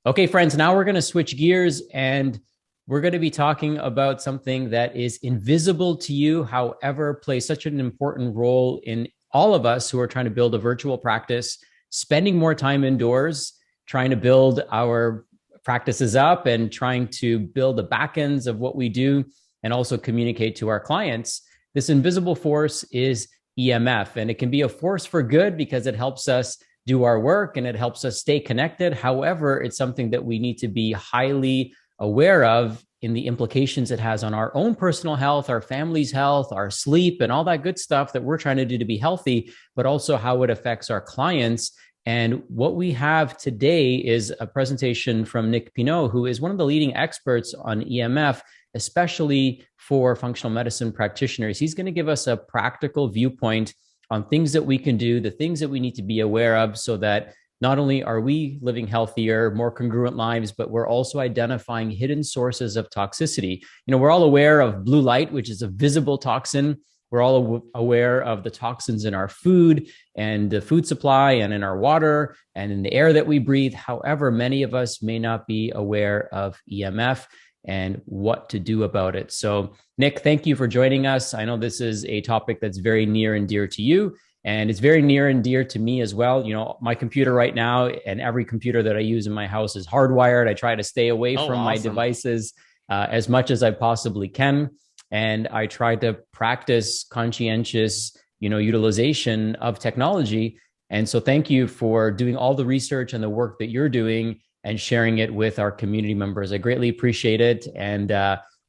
Okay, friends, now we're going to switch gears and we're going to be talking about something that is invisible to you, however, plays such an important role in all of us who are trying to build a virtual practice, spending more time indoors, trying to build our practices up and trying to build the back ends of what we do and also communicate to our clients. This invisible force is EMF, and it can be a force for good because it helps us do our work and it helps us stay connected. However, it's something that we need to be highly aware of in the implications it has on our own personal health, our family's health, our sleep, and all that good stuff that we're trying to do to be healthy, but also how it affects our clients. And what we have today is a presentation from Nick Pineault, who is one of the leading experts on EMF, especially for functional medicine practitioners. He's going to give us a practical viewpoint on things that we can do, the things that we need to be aware of so that not only are we living healthier, more congruent lives, but we're also identifying hidden sources of toxicity. We're all aware of blue light, which is a visible toxin. We're all aware of the toxins in our food and the food supply and in our water and in the air that we breathe. However, many of us may not be aware of EMF and what to do about it. So, Nick, thank you for joining us. I know this is a topic that's very near and dear to you, and it's very near and dear to me as well. My computer right now and every computer that I use in my house is hardwired. I try to stay away Oh, from my awesome. devices as much as I possibly can. And I try to practice conscientious, utilization of technology. And so thank you for doing all the research and the work that you're doing and sharing it with our community members. I greatly appreciate it and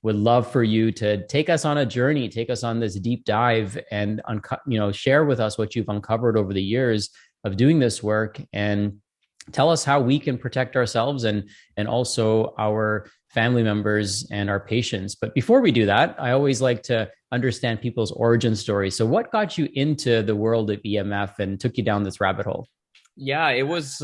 would love for you to take us on a journey, take us on this deep dive and, share with us what you've uncovered over the years of doing this work and tell us how we can protect ourselves and also our family members and our patients. But before we do that, I always like to understand people's origin stories. So what got you into the world of EMF and took you down this rabbit hole? Yeah, it was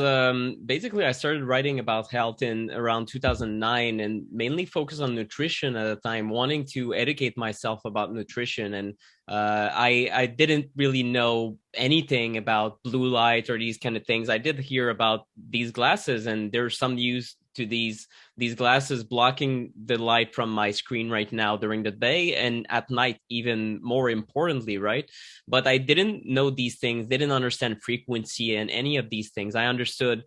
basically I started writing about health in around 2009 and mainly focused on nutrition at the time, wanting to educate myself about nutrition. And I didn't really know anything about blue light or these kind of things. I did hear about these glasses, and there's some use to these glasses blocking the light from my screen right now during the day and at night, even more importantly, right? But I didn't know these things, didn't understand frequency and any of these things. I understood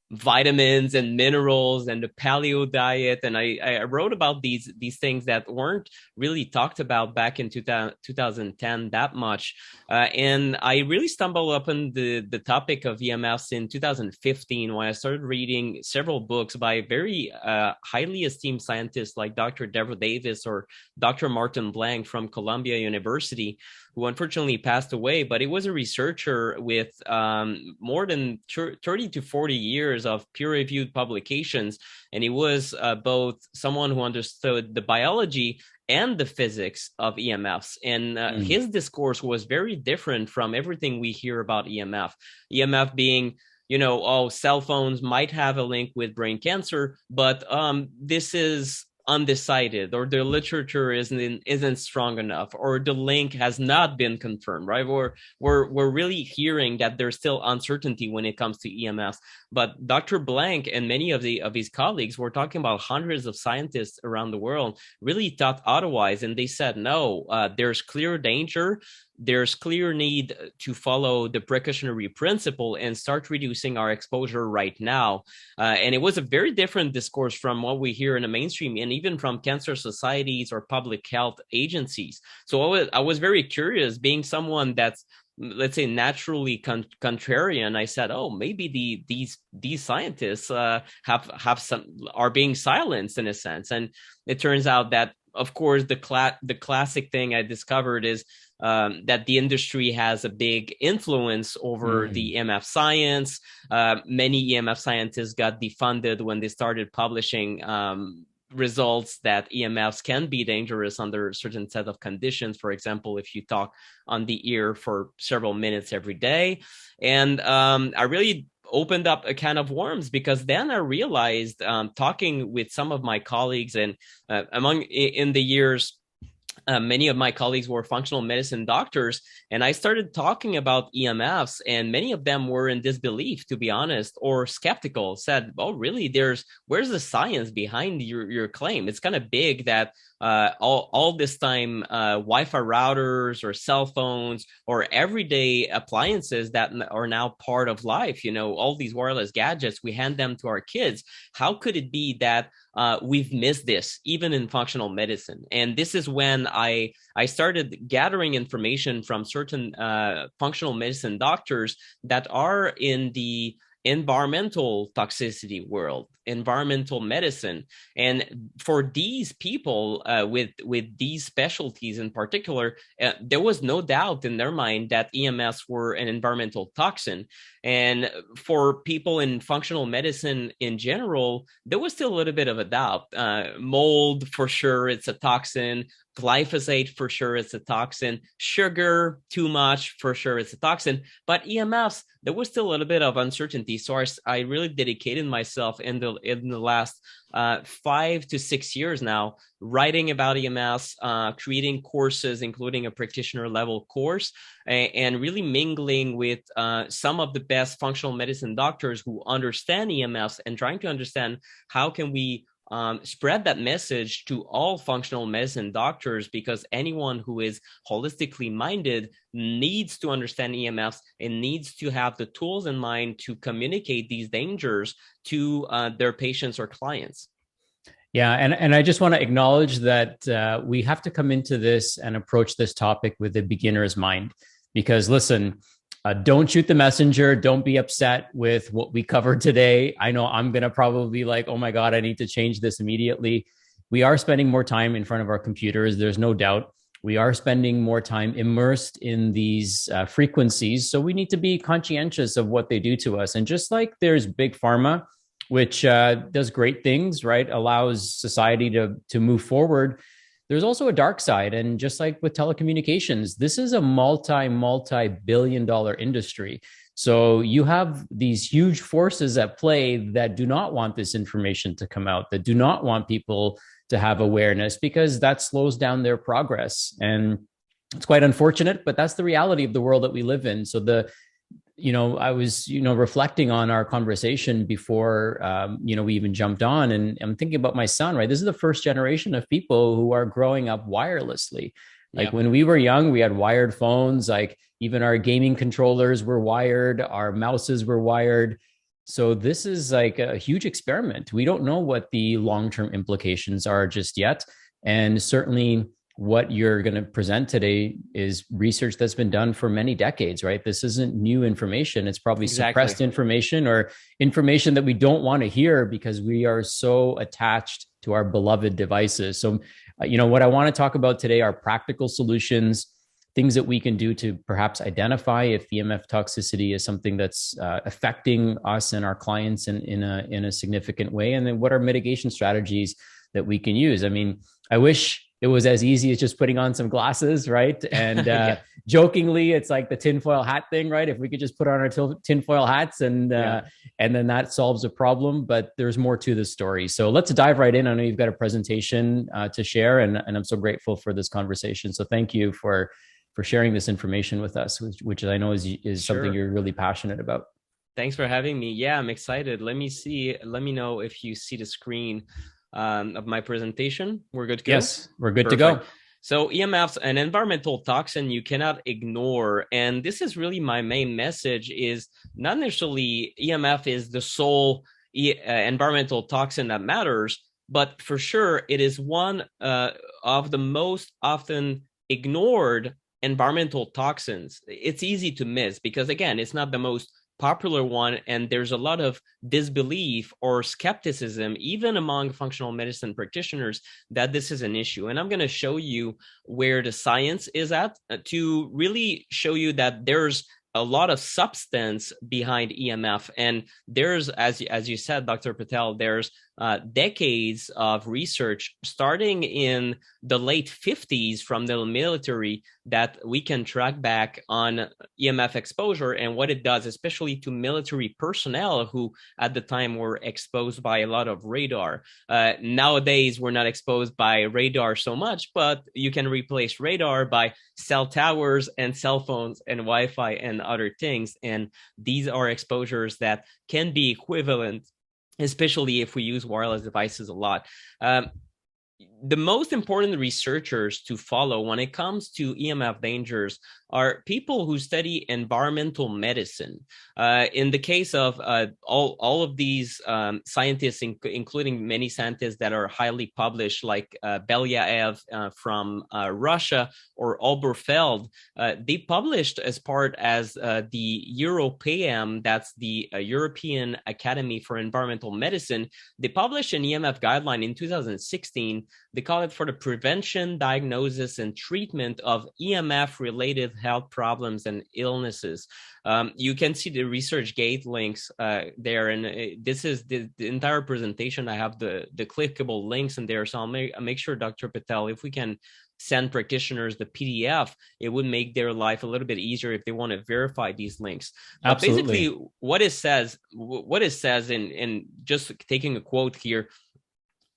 vitamins and minerals and the paleo diet, and I wrote about these things that weren't really talked about back in 2010 that much, and I really stumbled upon the topic of EMFs in 2015 when I started reading several books by very highly esteemed scientists like Dr. Deborah Davis or Dr. Martin Blank from Columbia University, who unfortunately passed away, but he was a researcher with more than 30 to 40 years of peer-reviewed publications. And he was both someone who understood the biology and the physics of EMFs. And his discourse was very different from everything we hear about EMF. EMF being, cell phones might have a link with brain cancer, but this is undecided, or the literature isn't strong enough, or the link has not been confirmed, right? We're really hearing that there's still uncertainty when it comes to EMFs. But Dr. Blank and many of his colleagues were talking about hundreds of scientists around the world really thought otherwise, and they said no, there's clear danger, there's clear need to follow the precautionary principle and start reducing our exposure right now. And it was a very different discourse from what we hear in the mainstream and even from cancer societies or public health agencies. So I was very curious, being someone that's, let's say, naturally contrarian. I said, oh, maybe these scientists have some are being silenced in a sense. And it turns out that, of course, the classic thing I discovered is that the industry has a big influence over the EMF science. Many EMF scientists got defunded when they started publishing results that EMFs can be dangerous under a certain set of conditions. For example, if you talk on the ear for several minutes every day. And I really opened up a can of worms, because then I realized, talking with some of my colleagues and in the years many of my colleagues were functional medicine doctors, and I started talking about EMFs, and many of them were in disbelief, to be honest, or skeptical, said, oh, really? Where's the science behind your claim? It's kind of big that all this time Wi-Fi routers or cell phones or everyday appliances that are now part of life, all these wireless gadgets, we hand them to our kids. How could it be that we've missed this, even in functional medicine? And this is when I started gathering information from certain functional medicine doctors that are in the environmental toxicity world, environmental medicine. And for these people with these specialties in particular, there was no doubt in their mind that EMFs were an environmental toxin. And for people in functional medicine in general, there was still a little bit of a doubt. Mold, for sure, it's a toxin. Glyphosate, for sure, it's a toxin. Sugar, too much, for sure, it's a toxin. But EMFs, there was still a little bit of uncertainty. So I really dedicated myself in the last 5 to 6 years now, writing about EMFs, creating courses, including a practitioner level course, and really mingling with some of the best functional medicine doctors who understand EMFs and trying to understand how can we spread that message to all functional medicine doctors, because anyone who is holistically minded needs to understand EMFs and needs to have the tools in mind to communicate these dangers to their patients or clients. Yeah, and I just want to acknowledge that we have to come into this and approach this topic with a beginner's mind, because listen, don't shoot the messenger. Don't be upset with what we covered today. I know I'm going to probably be like, oh my God, I need to change this immediately. We are spending more time in front of our computers. There's no doubt. We are spending more time immersed in these frequencies. So we need to be conscientious of what they do to us. And just like there's big pharma, which does great things, right? Allows society to move forward. There's also a dark side. And just like with telecommunications, this is a multi-billion-dollar industry. So you have these huge forces at play that do not want this information to come out, that do not want people to have awareness, because that slows down their progress. And it's quite unfortunate, but that's the reality of the world that we live in. So I was, reflecting on our conversation before, we even jumped on, and I'm thinking about my son, right? This is the first generation of people who are growing up wirelessly. Like when we were young, we had wired phones, like even our gaming controllers were wired, our mouses were wired. So this is like a huge experiment. We don't know what the long-term implications are just yet. And certainly what you're going to present today is research that's been done for many decades, right? This isn't new information. It's probably suppressed information, or information that we don't want to hear because we are so attached to our beloved devices. So, what I want to talk about today are practical solutions, things that we can do to perhaps identify if EMF toxicity is something that's affecting us and our clients in a significant way. And then what are mitigation strategies that we can use? I mean, I wish it was as easy as just putting on some glasses, right? And jokingly, it's like the tinfoil hat thing, right? If we could just put on our tinfoil hats and then that solves a problem. But there's more to the story. So let's dive right in. I know you've got a presentation to share, and I'm so grateful for this conversation. So thank you for sharing this information with us, which I know is something you're really passionate about. Thanks for having me. Yeah, I'm excited. Let me know if you see the screen of my presentation. We're good to go? Yes, we're good to go. So EMFs, an environmental toxin you cannot ignore. And this is really my main message, is not necessarily EMF is the sole environmental toxin that matters, but for sure it is one of the most often ignored environmental toxins. It's easy to miss because, again, it's not the most popular one, and there's a lot of disbelief or skepticism even among functional medicine practitioners that this is an issue. And I'm going to show you where the science is at to really show you that there's a lot of substance behind EMF, and there's, as you said, Dr. Patel, there's decades of research, starting in the late 50s from the military, that we can track back on EMF exposure and what it does, especially to military personnel who at the time were exposed by a lot of radar. Nowadays, we're not exposed by radar so much, but you can replace radar by cell towers and cell phones and Wi-Fi and other things. And these are exposures that can be equivalent, especially if we use wireless devices a lot. The most important researchers to follow when it comes to EMF dangers are people who study environmental medicine. In the case of all of these scientists, including many scientists that are highly published, like Belyaev from Russia or Oberfeld, they published as part as the EuroPAM, that's the European Academy for Environmental Medicine. They published an EMF guideline in 2016. They call it for the prevention, diagnosis, and treatment of EMF-related health problems and illnesses. You can see the ResearchGate links there, and this is the entire presentation. I have the clickable links in there, so I'll make sure, Dr. Patel, if we can send practitioners the PDF, it would make their life a little bit easier if they want to verify these links. Absolutely. But basically, what it says, in just taking a quote here,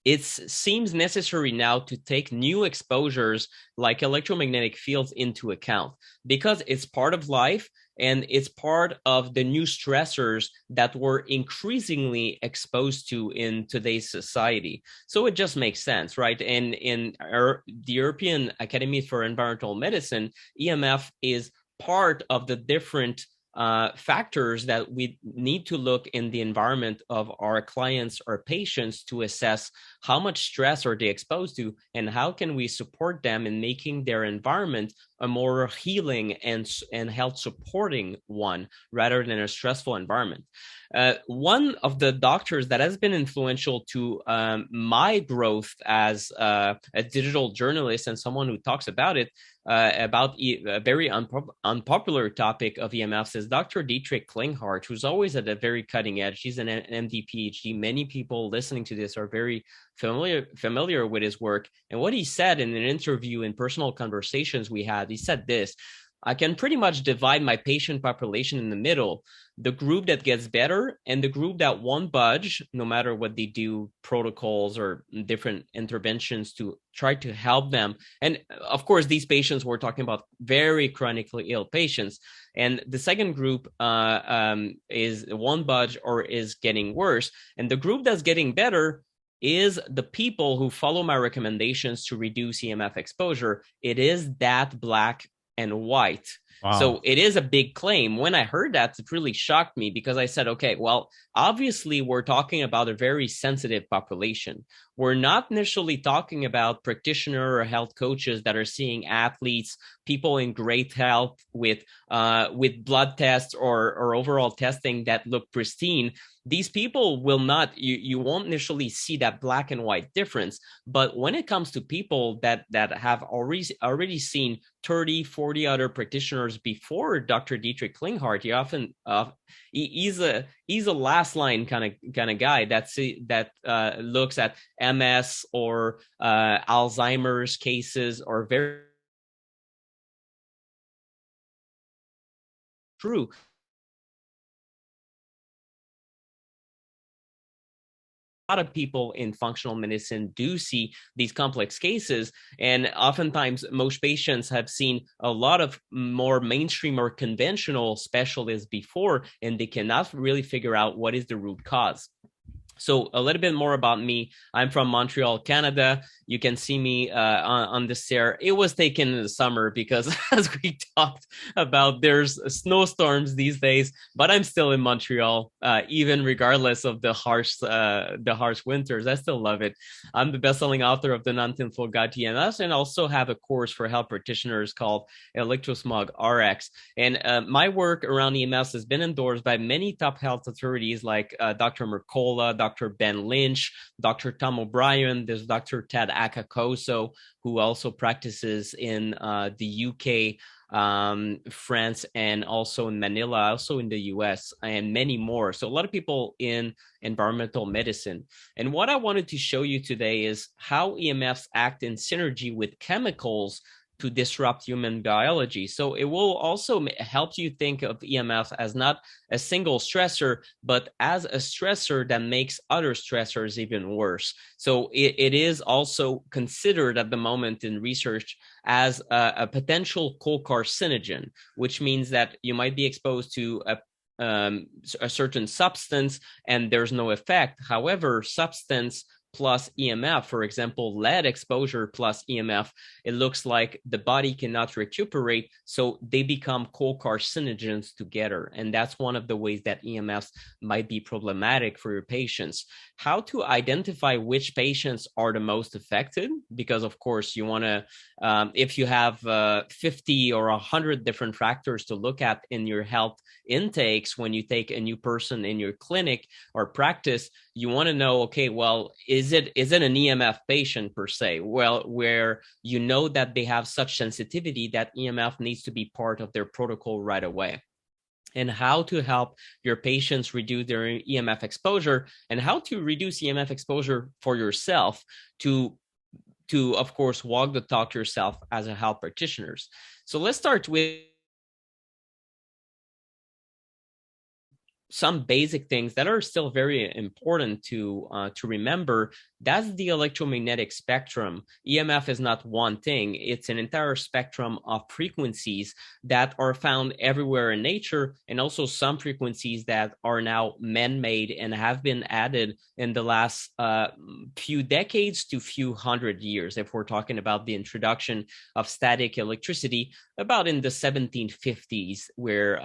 it seems necessary now to take new exposures like electromagnetic fields into account, because it's part of life and it's part of the new stressors that we're increasingly exposed to in today's society. So it just makes sense, right? And in the European Academy for Environmental Medicine, EMF is part of the different factors that we need to look in the environment of our clients or patients to assess how much stress are they exposed to and how can we support them in making their environment a more healing and health supporting one rather than a stressful environment. One of the doctors that has been influential to my growth as a digital journalist and someone who talks about it, about a very unpopular topic of EMFs, is Dr. Dietrich Klinghardt, who's always at a very cutting edge. He's an MD, PhD. Many people listening to this are very familiar with his work. And what he said in an interview in personal conversations we had, he said this: I can pretty much divide my patient population in the middle, the group that gets better and the group that won't budge, no matter what they do, protocols or different interventions to try to help them. And of course, these patients, we're talking about very chronically ill patients. And the second group is won't budge or is getting worse. And the group that's getting better is the people who follow my recommendations to reduce EMF exposure. It is that black and white. Wow. So it is a big claim. When I heard that, it really shocked me, because I said, okay, well, obviously we're talking about a very sensitive population. We're not necessarily talking about practitioner or health coaches that are seeing athletes, people in great health with blood tests or overall testing that look pristine. These people will not, you won't initially see that black and white difference. But when it comes to people that have already seen 30, 40 other practitioners before Dr. Dietrich Klinghardt, he often he's a last line kind of guy that looks at MS or Alzheimer's cases, or very true. A lot of people in functional medicine do see these complex cases, and oftentimes most patients have seen a lot of more mainstream or conventional specialists before, and they cannot really figure out what is the root cause. So a little bit more about me. I'm from Montreal, Canada. You can see me on the stair. It was taken in the summer because, as we talked about, there's snowstorms these days, but I'm still in Montreal, even regardless of the harsh winters. I still love it. I'm the best-selling author of the Non-Tinfoil Guide to EMFs, and also have a course for health practitioners called Electrosmog RX. And my work around EMFs has been endorsed by many top health authorities like Dr. Mercola, Dr. Dr. Ben Lynch, Dr. Tom O'Brien, there's Dr. Ted Akakoso, who also practices in the UK, France, and also in Manila, also in the US, and many more. So a lot of people in environmental medicine. And what I wanted to show you today is how EMFs act in synergy with chemicals to disrupt human biology. So it will also help you think of EMF as not a single stressor, but as a stressor that makes other stressors even worse. So it is also considered at the moment in research as a potential co-carcinogen, which means that you might be exposed to a certain substance and there's no effect. However, substance plus EMF, for example, lead exposure plus EMF, it looks like the body cannot recuperate, so they become co-carcinogens together. And that's one of the ways that EMFs might be problematic for your patients. How to identify which patients are the most affected? Because of course you want to, if you have 50 or 100 different factors to look at in your health intakes when you take a new person in your clinic or practice, you want to know, okay, well, is it an EMF patient per se? Well, where you know that they have such sensitivity that EMF needs to be part of their protocol right away. And how to help your patients reduce their EMF exposure, and how to reduce EMF exposure for yourself to of course walk the talk yourself as a health practitioners. So let's start with some basic things that are still very important to remember. That's the electromagnetic spectrum. EMF is not one thing. It's an entire spectrum of frequencies that are found everywhere in nature, and also some frequencies that are now man-made and have been added in the last few decades to few hundred years. If we're talking about the introduction of static electricity, about in the 1750s, where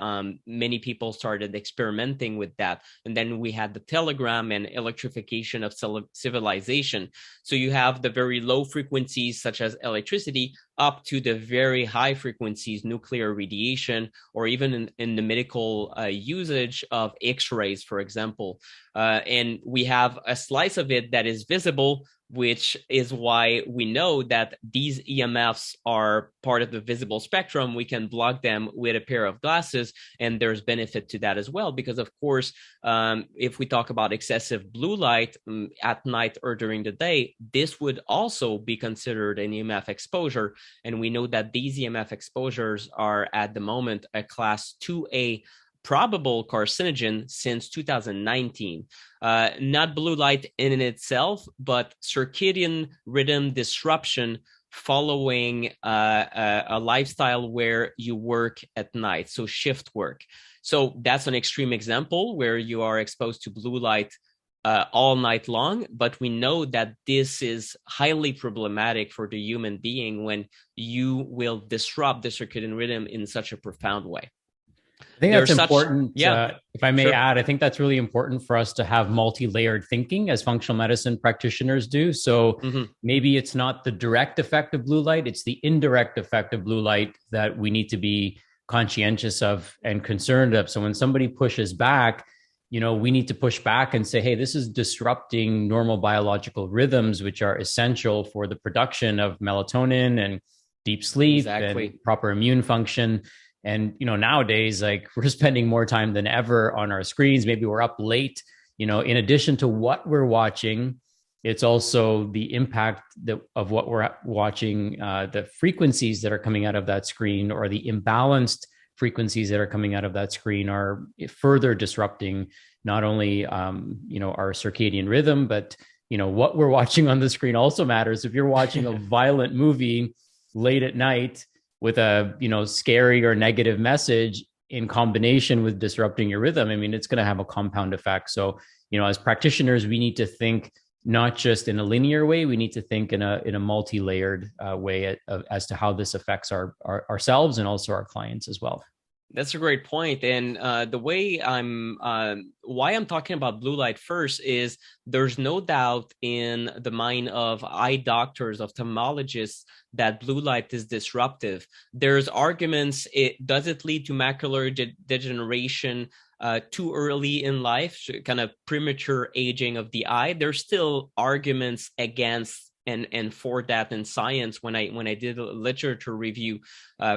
many people started experimenting with that. And then we had the telegram and electrification of civilization. So you have the very low frequencies, such as electricity, up to the very high frequencies, nuclear radiation, or even in the medical usage of X-rays, for example. And we have a slice of it that is visible, which is why we know that these EMFs are part of the visible spectrum. We can block them with a pair of glasses, and there's benefit to that as well, because of course, if we talk about excessive blue light at night or during the day, this would also be considered an EMF exposure. And we know that these EMF exposures are at the moment a class 2A probable carcinogen since 2019. Not blue light in itself, but circadian rhythm disruption following a lifestyle where you work at night, so shift work. So that's an extreme example where you are exposed to blue light all night long, but we know that this is highly problematic for the human being when you will disrupt the circadian rhythm in such a profound way. I think that's important. If I may add, I think that's really important for us to have multi-layered thinking as functional medicine practitioners do. So maybe it's not the direct effect of blue light, it's the indirect effect of blue light that we need to be conscientious of and concerned of. So when somebody pushes back, we need to push back and say, hey, this is disrupting normal biological rhythms, which are essential for the production of melatonin and deep sleep and proper immune function. And, nowadays, like, we're spending more time than ever on our screens. Maybe we're up late, in addition to what we're watching, it's also the impact of what we're watching, the frequencies that are coming out of that screen, or the imbalanced frequencies that are coming out of that screen are further disrupting not only, our circadian rhythm, but, what we're watching on the screen also matters. If you're watching a violent movie late at night with a, scary or negative message in combination with disrupting your rhythm, I mean, it's going to have a compound effect. So, as practitioners, we need to think not just in a linear way, we need to think in a multi-layered way as to how this affects ourselves and also our clients as well. That's a great point. And the way why I'm talking about blue light first is there's no doubt in the mind of eye doctors, ophthalmologists, that blue light is disruptive. There's arguments, does it lead to macular degeneration? too early in life, kind of premature aging of the eye. There's still arguments against and for that in science when I did a literature review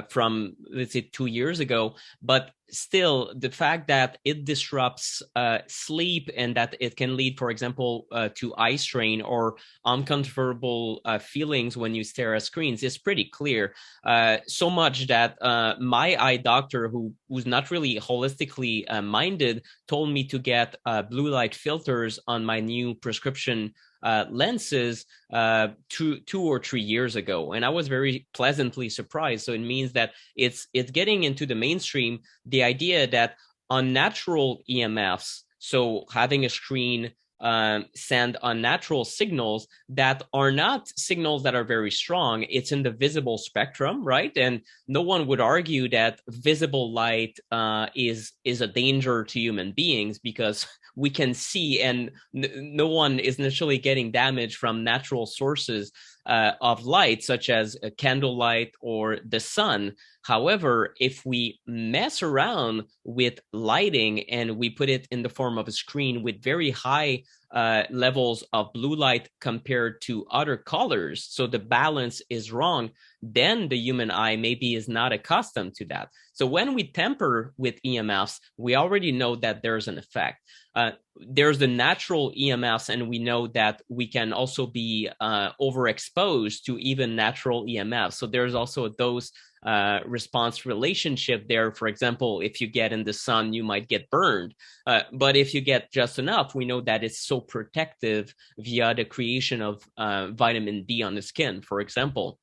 from, let's say, 2 years ago. But still, the fact that it disrupts sleep and that it can lead, for example, to eye strain or uncomfortable feelings when you stare at screens is pretty clear. So much that my eye doctor, who's not really holistically minded, told me to get blue light filters on my new prescription lenses 2 or 3 years ago, and I was very pleasantly surprised. So it means that it's getting into the mainstream, the idea that unnatural EMFs, so having a screen send unnatural signals that are not signals that are very strong. It's in the visible spectrum, right? And no one would argue that visible light is a danger to human beings, because we can see, and no one is necessarily getting damage from natural sources of light, such as a candlelight or the sun. However, if we mess around with lighting and we put it in the form of a screen with very high levels of blue light compared to other colors, so the balance is wrong, then the human eye maybe is not accustomed to that. So when we tamper with EMFs, we already know that there's an effect. There's the natural EMFs, and we know that we can also be overexposed to even natural EMFs. So there's also a dose response relationship there. For example, if you get in the sun, you might get burned. But if you get just enough, we know that it's so protective via the creation of vitamin D on the skin, for example.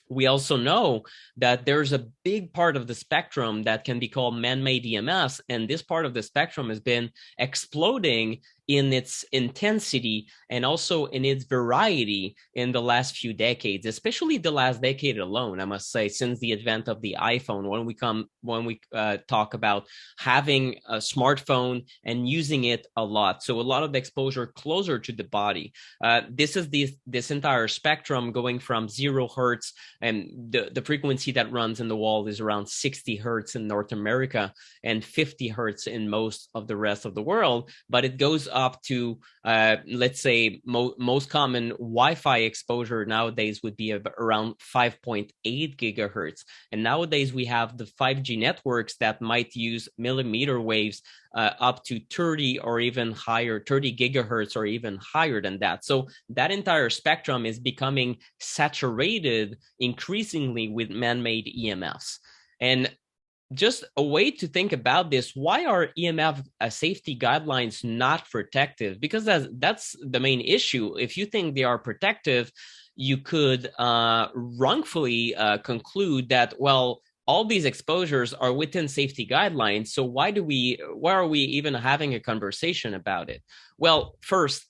We also know that there's a big part of the spectrum that can be called man-made EMFs, and this part of the spectrum has been exploding in its intensity and also in its variety in the last few decades, especially the last decade alone, I must say, since the advent of the iPhone. When we talk about having a smartphone and using it a lot, so a lot of exposure closer to the body. This is this entire spectrum going from 0 hertz, and the frequency that runs in the wall is around 60 hertz in North America and 50 hertz in most of the rest of the world. But it goes up to, let's say, most common Wi-Fi exposure nowadays would be around 5.8 gigahertz. And nowadays we have the 5G networks that might use millimeter waves up to 30 or even higher, 30 gigahertz or even higher than that. So that entire spectrum is becoming saturated increasingly with man-made EMFs. And just a way to think about this, why are EMF safety guidelines not protective? Because that's the main issue. If you think they are protective, you could wrongfully conclude that, well, all these exposures are within safety guidelines, so why are we even having a conversation about it? Well, first,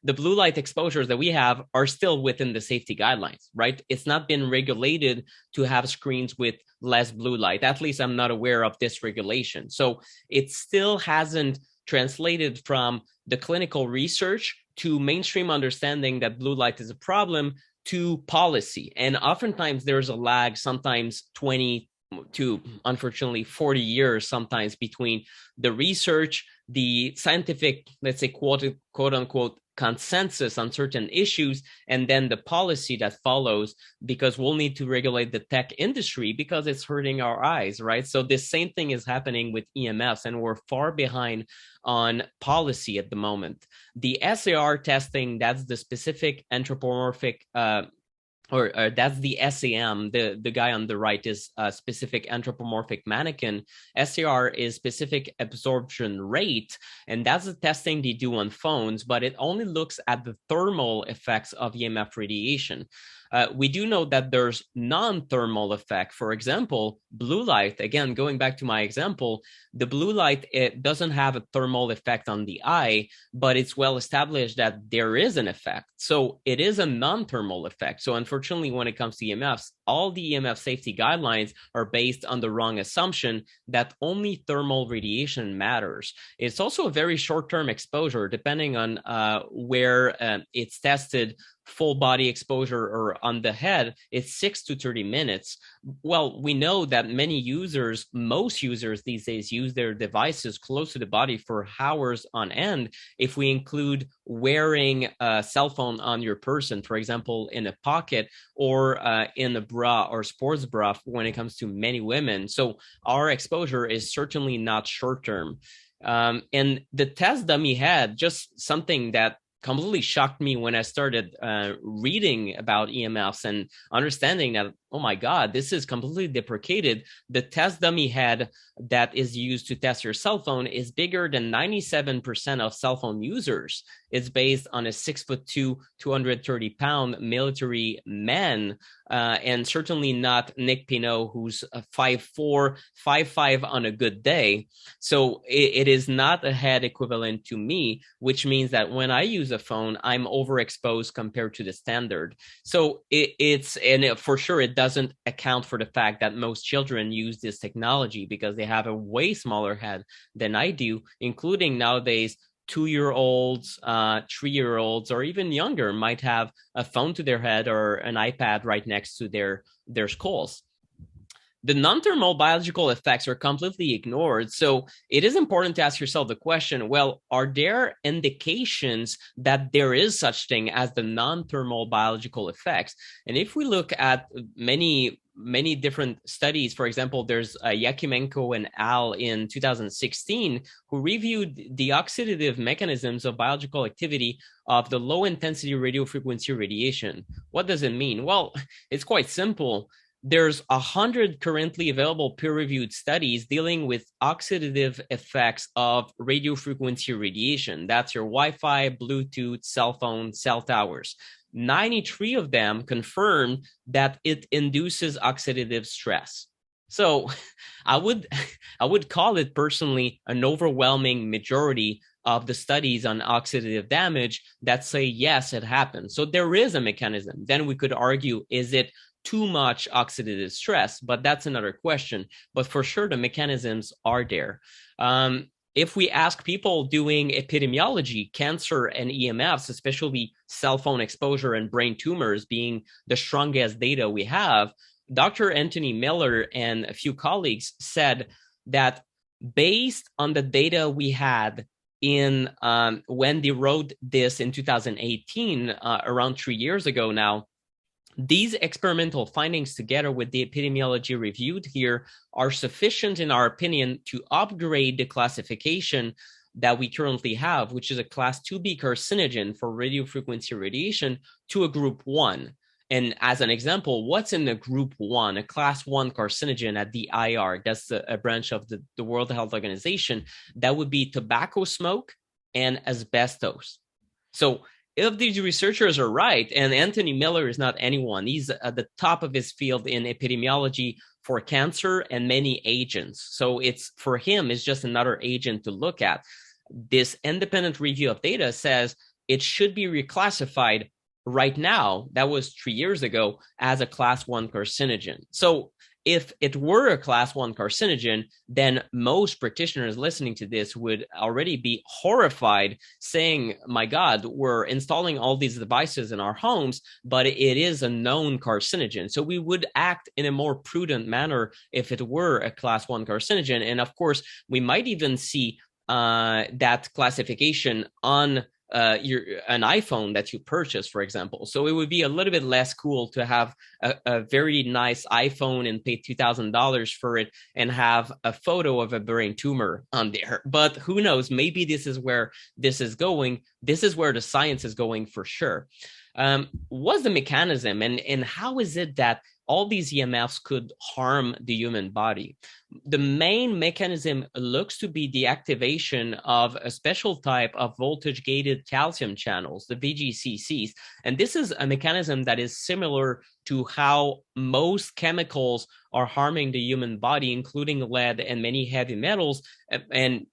the blue light exposures that we have are still within the safety guidelines, right? It's not been regulated to have screens with less blue light. At least I'm not aware of this regulation. So it still hasn't translated from the clinical research to mainstream understanding that blue light is a problem to policy. And oftentimes there's a lag, sometimes 20 to, unfortunately, 40 years sometimes, between the research, the scientific, let's say, quote unquote, consensus on certain issues, and then the policy that follows, because we'll need to regulate the tech industry because it's hurting our eyes, right? So the same thing is happening with EMFs, and we're far behind on policy at the moment. The SAR testing, that's the specific anthropomorphic or that's the SAM. The guy on the right is a specific anthropomorphic mannequin. SAR is specific absorption rate, and that's the testing they do on phones, but it only looks at the thermal effects of EMF radiation. We do know that there's non-thermal effect. For example, blue light, again, going back to my example, the blue light, it doesn't have a thermal effect on the eye, but it's well established that there is an effect. So it is a non-thermal effect. So unfortunately, when it comes to EMFs, all the EMF safety guidelines are based on the wrong assumption that only thermal radiation matters. It's also a very short-term exposure, depending on where it's tested. full body exposure or on the head, it's 6 to 30 minutes. Well, we know that most users these days use their devices close to the body for hours on end. If we include wearing a cell phone on your person, for example, in a pocket or in a bra or sports bra when it comes to many women. So our exposure is certainly not short term. And the test dummy had just something that completely shocked me when I started reading about EMFs and understanding that, oh my God, this is completely deprecated. The test dummy head that is used to test your cell phone is bigger than 97% of cell phone users. It's based on a 6'2", 230-pound military man, and certainly not Nick Pineault, who's 5'4", 5'5" on a good day. So it is not a head equivalent to me, which means that when I use a phone, I'm overexposed compared to the standard. So for sure, it doesn't account for the fact that most children use this technology because they have a way smaller head than I do, including nowadays 2-year-olds, 3-year-olds, or even younger might have a phone to their head or an iPad right next to their skulls. The non-thermal biological effects are completely ignored. So it is important to ask yourself the question, well, are there indications that there is such thing as the non-thermal biological effects? And if we look at many different studies, for example, there's Yakimenko and al. In 2016 who reviewed the oxidative mechanisms of biological activity of the low-intensity radiofrequency radiation. What does it mean? Well, it's quite simple. There's 100 currently available peer-reviewed studies dealing with oxidative effects of radiofrequency radiation. That's your Wi-Fi, Bluetooth, cell phone, cell towers. 93 of them confirmed that it induces oxidative stress. So I would call it personally an overwhelming majority of the studies on oxidative damage that say, yes, it happens. So there is a mechanism. Then we could argue, is it too much oxidative stress? But that's another question. But for sure, the mechanisms are there. If we ask people doing epidemiology, cancer and EMFs, especially cell phone exposure and brain tumors being the strongest data we have, Dr. Anthony Miller and a few colleagues said that based on the data we had in when they wrote this in 2018, around 3 years ago now, these experimental findings, together with the epidemiology reviewed here, are sufficient, in our opinion, to upgrade the classification that we currently have, which is a class 2B carcinogen for radiofrequency radiation, to a group 1. And as an example, what's in a group 1, a class 1 carcinogen at the IR? That's a branch of the World Health Organization. That would be tobacco smoke and asbestos. So if these researchers are right, and Anthony Miller is not anyone, he's at the top of his field in epidemiology for cancer and many agents. So for him, it's just another agent to look at. This independent review of data says it should be reclassified right now, that was 3 years ago, as a class 1 carcinogen. So if it were a class 1 carcinogen, then most practitioners listening to this would already be horrified, saying, my God, we're installing all these devices in our homes, but it is a known carcinogen. So we would act in a more prudent manner if it were a class 1 carcinogen. And of course, we might even see that classification on an iPhone that you purchase, for example. So it would be a little bit less cool to have a very nice iPhone and pay $2,000 for it and have a photo of a brain tumor on there. But who knows? Maybe this is where this is going. This is where the science is going for sure. What's the mechanism, and how is it that all these EMFs could harm the human body? The main mechanism looks to be the activation of a special type of voltage-gated calcium channels, the VGCCs. And this is a mechanism that is similar to how most chemicals are harming the human body, including lead and many heavy metals. And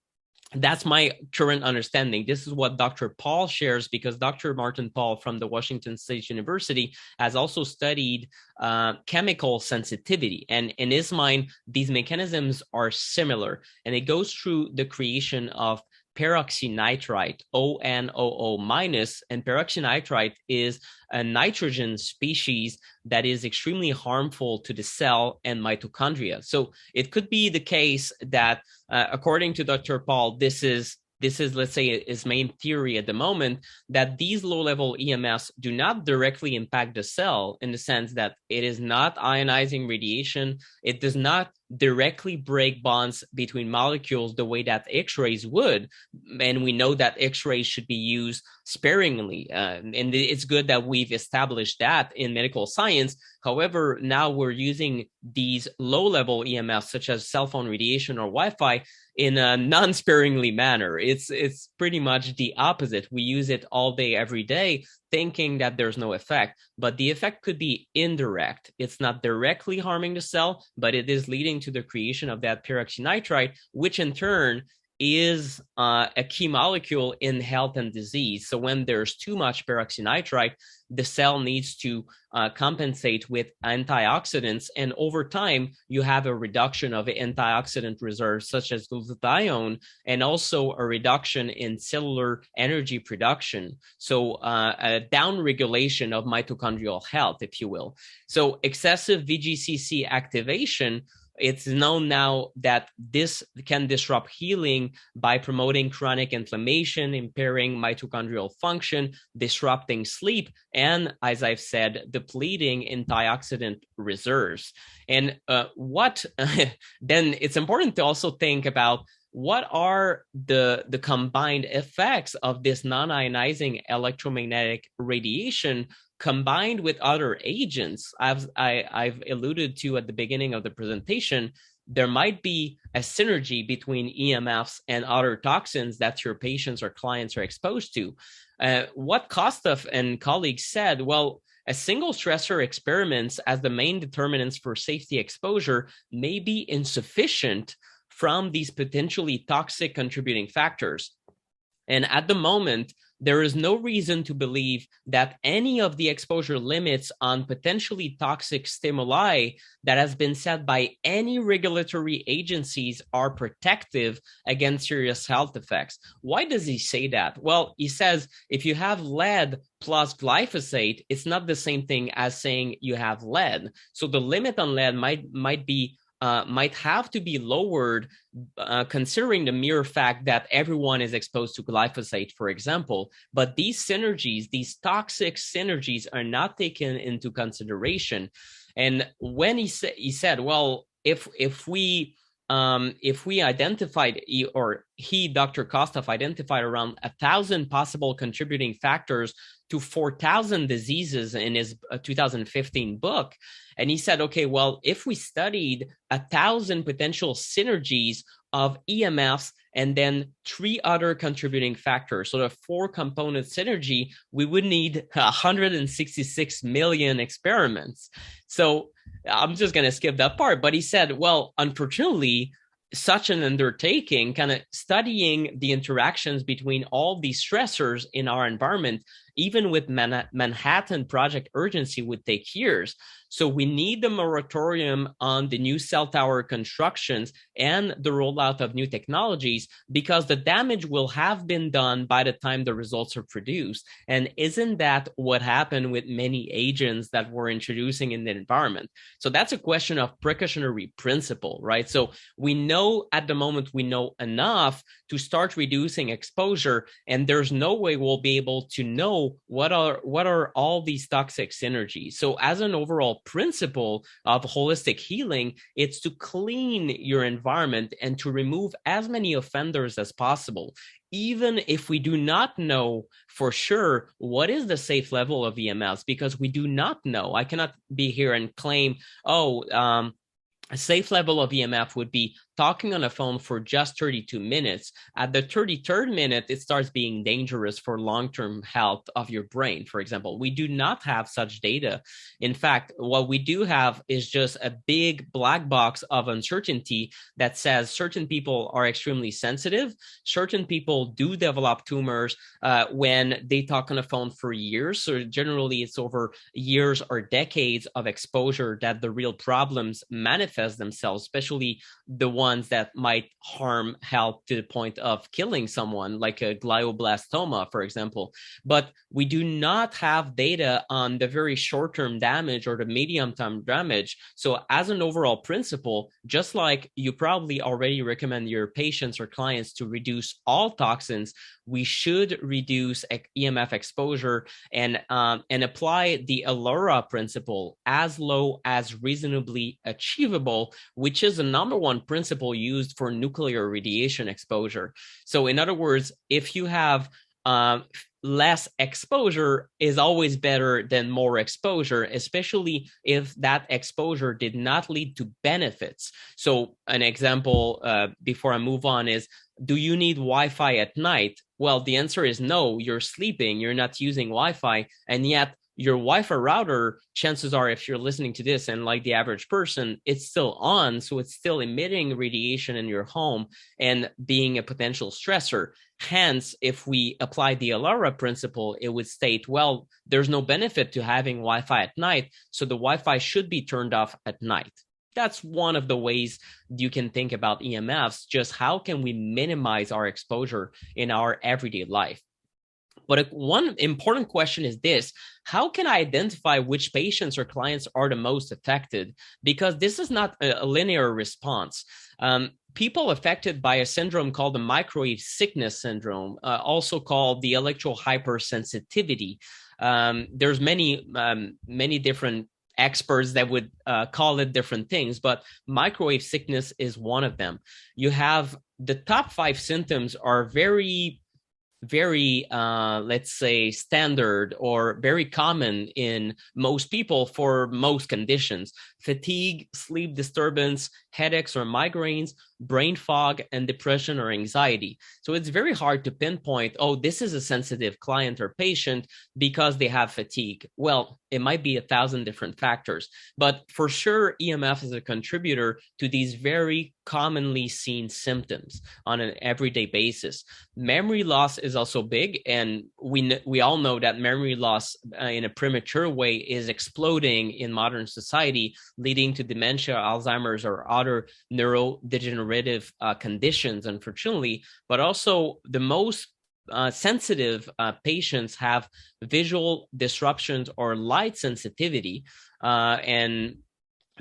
that's my current understanding. This is what Dr. Paul shares, because Dr. Martin Paul from the Washington State University has also studied chemical sensitivity. And in his mind, these mechanisms are similar. And it goes through the creation of peroxynitrite, ONOO minus, and peroxynitrite is a nitrogen species that is extremely harmful to the cell and mitochondria. So it could be the case that, according to Dr. Paul, this is, let's say, his main theory at the moment, that these low-level EMFs do not directly impact the cell in the sense that it is not ionizing radiation. It does not directly break bonds between molecules the way that X-rays would. And we know that X-rays should be used sparingly. And it's good that we've established that in medical science. However, now we're using these low-level EMFs, such as cell phone radiation or Wi-Fi, in a non-sparingly manner. It's pretty much the opposite. We use it all day, every day, thinking that there's no effect, but the effect could be indirect. It's not directly harming the cell, but it is leading to the creation of that peroxynitrite, which in turn is a key molecule in health and disease. So when there's too much peroxynitrite, the cell needs to compensate with antioxidants. And over time, you have a reduction of antioxidant reserves, such as glutathione, and also a reduction in cellular energy production. So a downregulation of mitochondrial health, if you will. So excessive VGCC activation, it's known now that this can disrupt healing by promoting chronic inflammation, impairing mitochondrial function, disrupting sleep, and, as I've said, depleting antioxidant reserves. And then it's important to also think about what are the combined effects of this non-ionizing electromagnetic radiation combined with other agents. I've alluded to at the beginning of the presentation, there might be a synergy between EMFs and other toxins that your patients or clients are exposed to. What Kostov and colleagues said, well, a single stressor experiments as the main determinants for safety exposure may be insufficient from these potentially toxic contributing factors. And at the moment, there is no reason to believe that any of the exposure limits on potentially toxic stimuli that has been set by any regulatory agencies are protective against serious health effects. Why does he say that? Well, he says if you have lead plus glyphosate, it's not the same thing as saying you have lead. So the limit on lead might have to be lowered, considering the mere fact that everyone is exposed to glyphosate, for example. But these synergies, these toxic synergies, are not taken into consideration. And when he said, well, if we identified, or Dr. Kostov identified around 1,000 possible contributing factors to 4,000 diseases in his 2015 book. And he said, okay, well, if we studied 1,000 potential synergies of EMFs and then 3 other contributing factors, so the 4-component synergy, we would need 166 million experiments. So I'm just going to skip that part. But he said, well, unfortunately, such an undertaking, kind of studying the interactions between all these stressors in our environment, even with Manhattan Project urgency, would take years. So we need the moratorium on the new cell tower constructions and the rollout of new technologies, because the damage will have been done by the time the results are produced. And isn't that what happened with many agents that we're introducing in the environment? So that's a question of precautionary principle, right? So we know at the moment, we know enough to start reducing exposure, and there's no way we'll be able to know what are all these toxic synergies. So as an overall principle of holistic healing, it's to clean your environment and to remove as many offenders as possible. Even if we do not know for sure what is the safe level of EMFs, because we do not know. I cannot be here and claim, a safe level of EMF would be talking on a phone for just 32 minutes. At the 33rd minute, it starts being dangerous for long-term health of your brain, for example. We do not have such data. In fact, what we do have is just a big black box of uncertainty that says certain people are extremely sensitive. Certain people do develop tumors when they talk on a phone for years. So generally, it's over years or decades of exposure that the real problems manifest themselves, especially the ones ones that might harm health to the point of killing someone, like a glioblastoma, for example. But we do not have data on the very short-term damage or the medium-term damage. So as an overall principle, just like you probably already recommend your patients or clients to reduce all toxins, we should reduce EMF exposure and apply the ALORA principle as low as reasonably achievable, which is the number one principle used for nuclear radiation exposure. So in other words, if you have less exposure is always better than more exposure, especially if that exposure did not lead to benefits. So an example before I move on is, do you need Wi-Fi at night? Well, the answer is no. You're sleeping, you're not using Wi-Fi, and yet your Wi-Fi router, chances are, if you're listening to this and like the average person, it's still on, so it's still emitting radiation in your home and being a potential stressor. Hence, if we apply the ALORA principle, it would state, well, there's no benefit to having Wi-Fi at night, so the Wi-Fi should be turned off at night. That's one of the ways you can think about EMFs, just how can we minimize our exposure in our everyday life. But one important question is this: how can I identify which patients or clients are the most affected? Because this is not a linear response. People affected by a syndrome called the microwave sickness syndrome, also called the electrohypersensitivity. There's many different experts that would call it different things, but microwave sickness is one of them. You have the top 5 symptoms are very, let's say, standard or very common in most people for most conditions: fatigue, sleep disturbance, headaches or migraines, brain fog, and depression or anxiety. So it's very hard to pinpoint, oh, this is a sensitive client or patient because they have fatigue. Well, it might be 1,000 different factors, but for sure, EMF is a contributor to these very commonly seen symptoms on an everyday basis. Memory loss is also big, and we all know that memory loss in a premature way is exploding in modern society, leading to dementia, Alzheimer's, or other neurodegenerative conditions, unfortunately. But also the most sensitive patients have visual disruptions or light sensitivity, and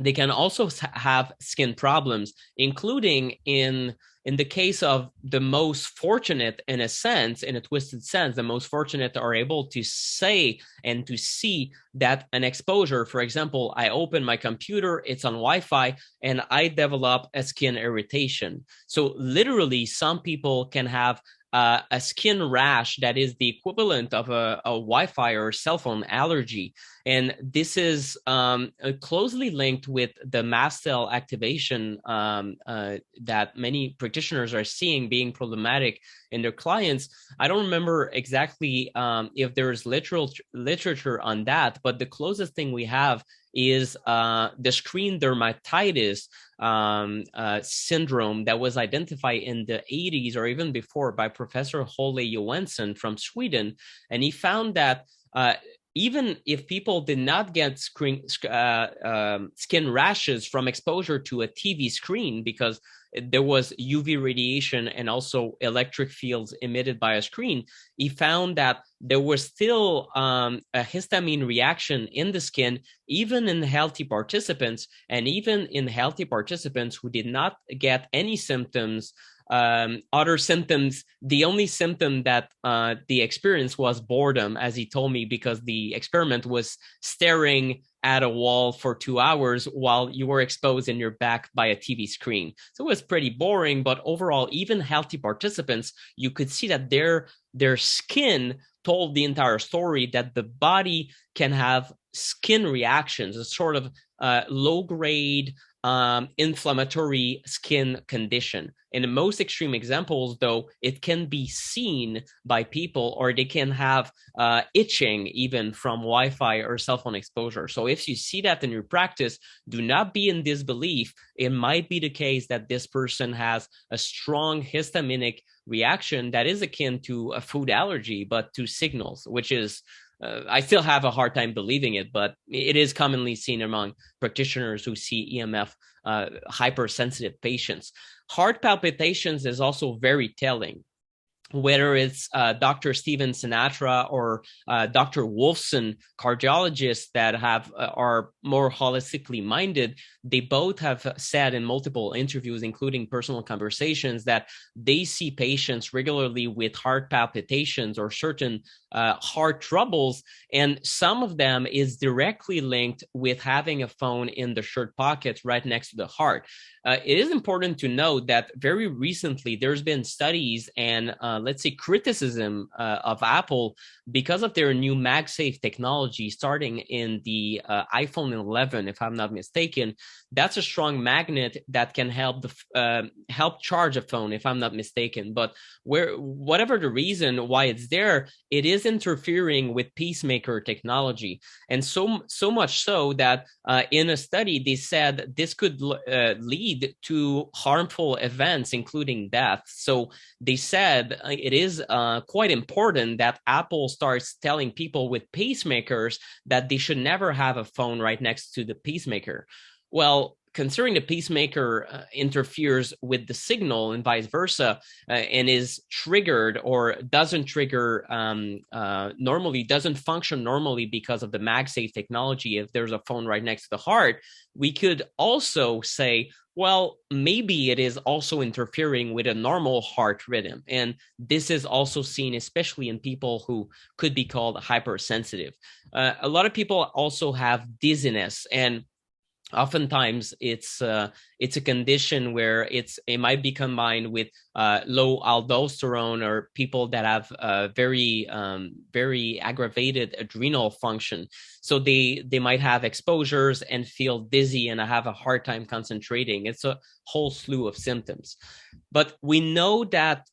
they can also have skin problems, including in the case of the most fortunate, in a sense, in a twisted sense, the most fortunate are able to say and to see that an exposure, for example, I open my computer, it's on Wi-Fi, and I develop a skin irritation. So literally, some people can have a skin rash that is the equivalent of a Wi-Fi or cell phone allergy. And this is closely linked with the mast cell activation that many practitioners are seeing being problematic in their clients. I don't remember exactly if there's literature on that, but the closest thing we have is the screen dermatitis syndrome that was identified in the 80s or even before by Professor Holle Johansson from Sweden. And he found that even if people did not get skin rashes from exposure to a TV screen, because there was UV radiation and also electric fields emitted by a screen, he found that there was still a histamine reaction in the skin, even in healthy participants, and even in healthy participants who did not get any symptoms. Other symptoms, the only symptom that the experience was boredom, as he told me, because the experiment was staring at a wall for 2 hours while you were exposed in your back by a TV screen. So it was pretty boring, but overall, even healthy participants, you could see that their skin told the entire story, that the body can have skin reactions, a sort of low-grade inflammatory skin condition. In the most extreme examples, though, it can be seen by people, or they can have itching even from Wi-Fi or cell phone exposure. So if you see that in your practice, do not be in disbelief. It might be the case that this person has a strong histaminic reaction that is akin to a food allergy, but to signals, which is I still have a hard time believing it, but it is commonly seen among practitioners who see EMF hypersensitive patients. Heart palpitations is also very telling. Whether it's Dr. Steven Sinatra or Dr. Wolfson, cardiologists that are more holistically minded, they both have said in multiple interviews, including personal conversations, that they see patients regularly with heart palpitations or certain heart troubles, and some of them is directly linked with having a phone in the shirt pocket right next to the heart. It is important to note that very recently there's been studies and let's say criticism of Apple because of their new MagSafe technology starting in the iPhone 11, if I'm not mistaken. That's a strong magnet that can help help charge a phone, if I'm not mistaken. But whatever the reason why it's there, it is interfering with pacemaker technology, and so much so that in a study they said this could lead to harmful events, including death. So they said it is quite important that Apple starts telling people with pacemakers that they should never have a phone right next to the pacemaker. Well, considering the pacemaker interferes with the signal and vice versa, and is triggered or doesn't trigger normally, doesn't function normally because of the MagSafe technology, if there's a phone right next to the heart, we could also say, well, maybe it is also interfering with a normal heart rhythm. And this is also seen, especially in people who could be called hypersensitive. A lot of people also have dizziness, and oftentimes it's a condition where it might be combined with low aldosterone, or people that have very aggravated adrenal function. So they might have exposures and feel dizzy and have a hard time concentrating. It's a whole slew of symptoms. But we know that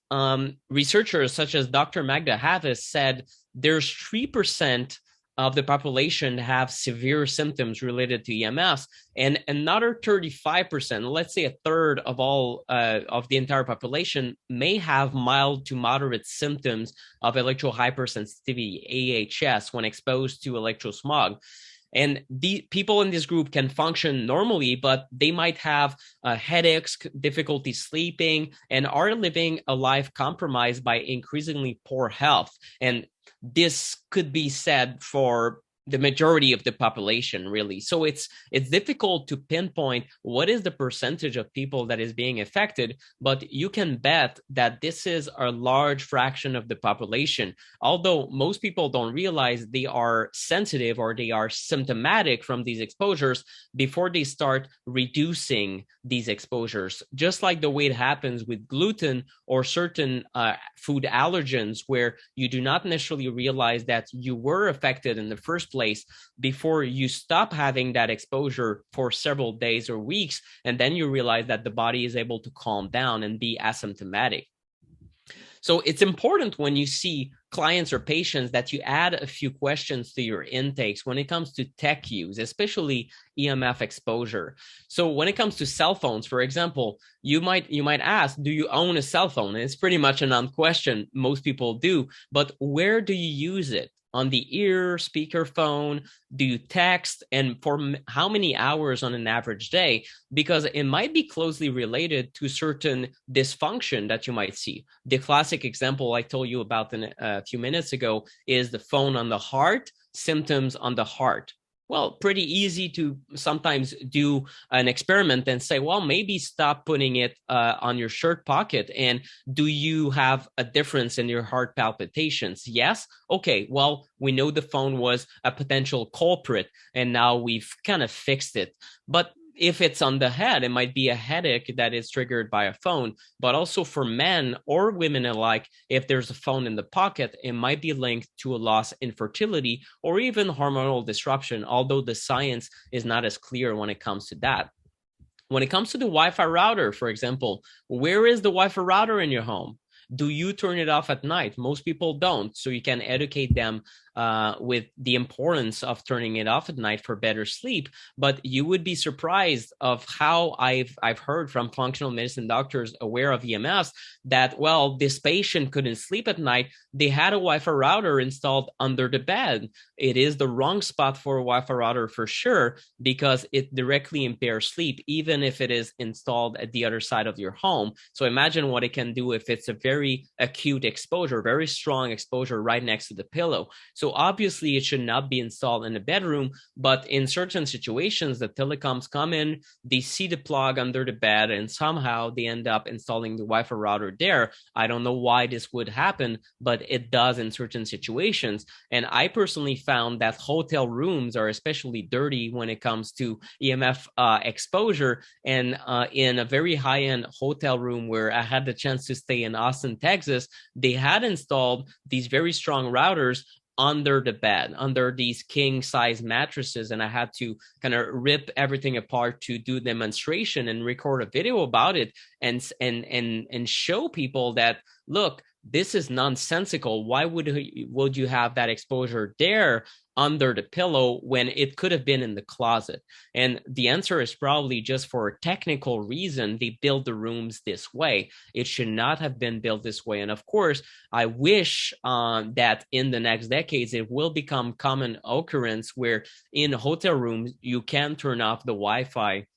researchers such as Dr. Magda Havas said there's 3% of the population have severe symptoms related to EMFs, and another 35%, let's say a third of all of the entire population, may have mild to moderate symptoms of electrohypersensitivity, AHS, when exposed to electrosmog. And the people in this group can function normally, but they might have headaches, difficulty sleeping, and are living a life compromised by increasingly poor health. And this could be said for the majority of the population, really. So it's difficult to pinpoint what is the percentage of people that is being affected, but you can bet that this is a large fraction of the population. Although most people don't realize they are sensitive or they are symptomatic from these exposures before they start reducing these exposures, just like the way it happens with gluten or certain food allergens, where you do not necessarily realize that you were affected in the first place before you stop having that exposure for several days or weeks, and then you realize that the body is able to calm down and be asymptomatic. So it's important when you see clients or patients that you add a few questions to your intakes when it comes to tech use, especially EMF exposure. So when it comes to cell phones, for example, you might ask, do you own a cell phone? And it's pretty much a non-question. Most people do, but where do you use it? On the ear, speakerphone? Do you text? And for how many hours on an average day? Because it might be closely related to certain dysfunction that you might see. The classic example I told you about a few minutes ago is the phone on the heart, symptoms on the heart. Well, pretty easy to sometimes do an experiment and say, well, maybe stop putting it on your shirt pocket. And do you have a difference in your heart palpitations? Yes. Okay. Well, we know the phone was a potential culprit, and now we've kind of fixed it. But if it's on the head, it might be a headache that is triggered by a phone. But also for men or women alike, if there's a phone in the pocket, it might be linked to a loss in fertility or even hormonal disruption, although the science is not as clear when it comes to that. When it comes to the Wi-Fi router, for example, where is the Wi-Fi router in your home? Do you turn it off at night? Most people don't. So you can educate them with the importance of turning it off at night for better sleep. But you would be surprised of how I've heard from functional medicine doctors aware of EMFs that, well, this patient couldn't sleep at night. They had a Wi-Fi router installed under the bed. It is the wrong spot for a Wi-Fi router for sure, because it directly impairs sleep, even if it is installed at the other side of your home. So imagine what it can do if it's a very acute exposure, very strong exposure right next to the pillow. So obviously it should not be installed in the bedroom, but in certain situations, the telecoms come in, they see the plug under the bed, and somehow they end up installing the Wi-Fi router there. I don't know why this would happen, but it does in certain situations. And I personally found that hotel rooms are especially dirty when it comes to EMF exposure. And in a very high-end hotel room where I had the chance to stay in Austin, Texas, they had installed these very strong routers under the bed, under these king size mattresses. And I had to kind of rip everything apart to do demonstration and record a video about it and show people that, look, this is nonsensical. Why would you have that exposure there under the pillow when it could have been in the closet? And the answer is probably just for a technical reason. They built the rooms this way. It should not have been built this way. And of course, I wish that in the next decades, it will become common occurrence where in hotel rooms, you can turn off the Wi-Fi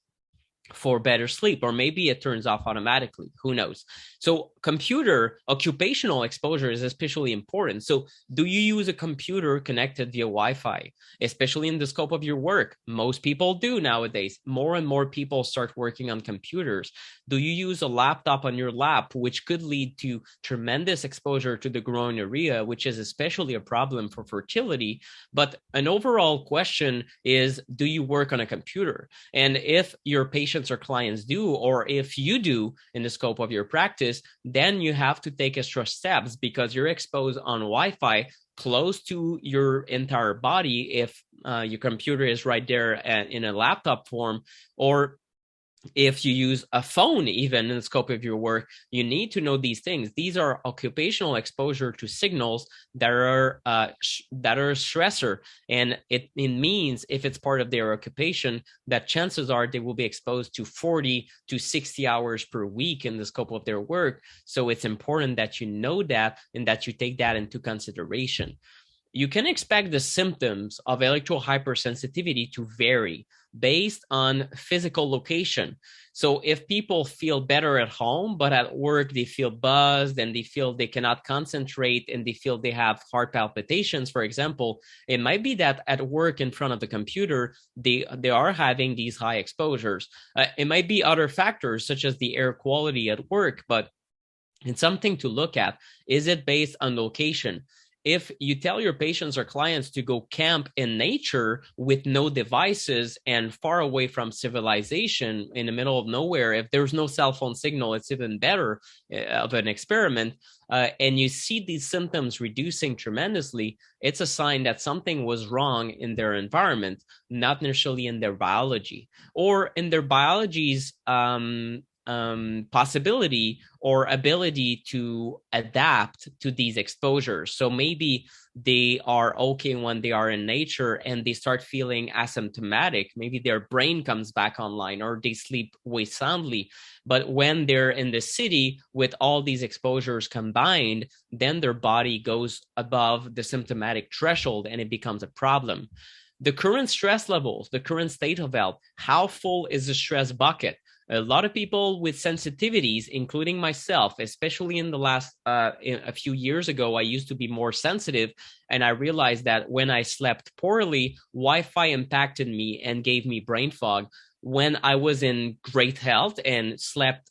for better sleep, or maybe it turns off automatically. Who knows? So computer occupational exposure is especially important. So do you use a computer connected via Wi-Fi, especially in the scope of your work? Most people do nowadays. More and more people start working on computers. Do you use a laptop on your lap, which could lead to tremendous exposure to the groin area, which is especially a problem for fertility? But an overall question is, do you work on a computer? And if your patient or clients do, or if you do in the scope of your practice, then you have to take extra steps because you're exposed on Wi-Fi close to your entire body if your computer is right there in a laptop form, or if you use a phone, even in the scope of your work. You need to know these things. These are occupational exposure to signals that are stressor, and it means if it's part of their occupation, that chances are they will be exposed to 40 to 60 hours per week in the scope of their work. So it's important that you know that and that you take that into consideration. You can expect the symptoms of electrohypersensitivity to vary based on physical location. So if people feel better at home, but at work they feel buzzed and they feel they cannot concentrate and they feel they have heart palpitations, for example, it might be that at work in front of the computer, they are having these high exposures. It might be other factors such as the air quality at work, but it's something to look at. Is it based on location? If you tell your patients or clients to go camp in nature with no devices and far away from civilization in the middle of nowhere, if there's no cell phone signal, it's even better of an experiment. And you see these symptoms reducing tremendously, it's a sign that something was wrong in their environment, not necessarily in their biology or in their biology's possibility or ability to adapt to these exposures. So maybe they are okay when they are in nature and they start feeling asymptomatic. Maybe their brain comes back online or they sleep way soundly. But when they're in the city with all these exposures combined, then their body goes above the symptomatic threshold and it becomes a problem. The current stress levels, the current state of health, how full is the stress bucket? A lot of people with sensitivities, including myself, especially in the last a few years ago, I used to be more sensitive. And I realized that when I slept poorly, Wi-Fi impacted me and gave me brain fog. When I was in great health and slept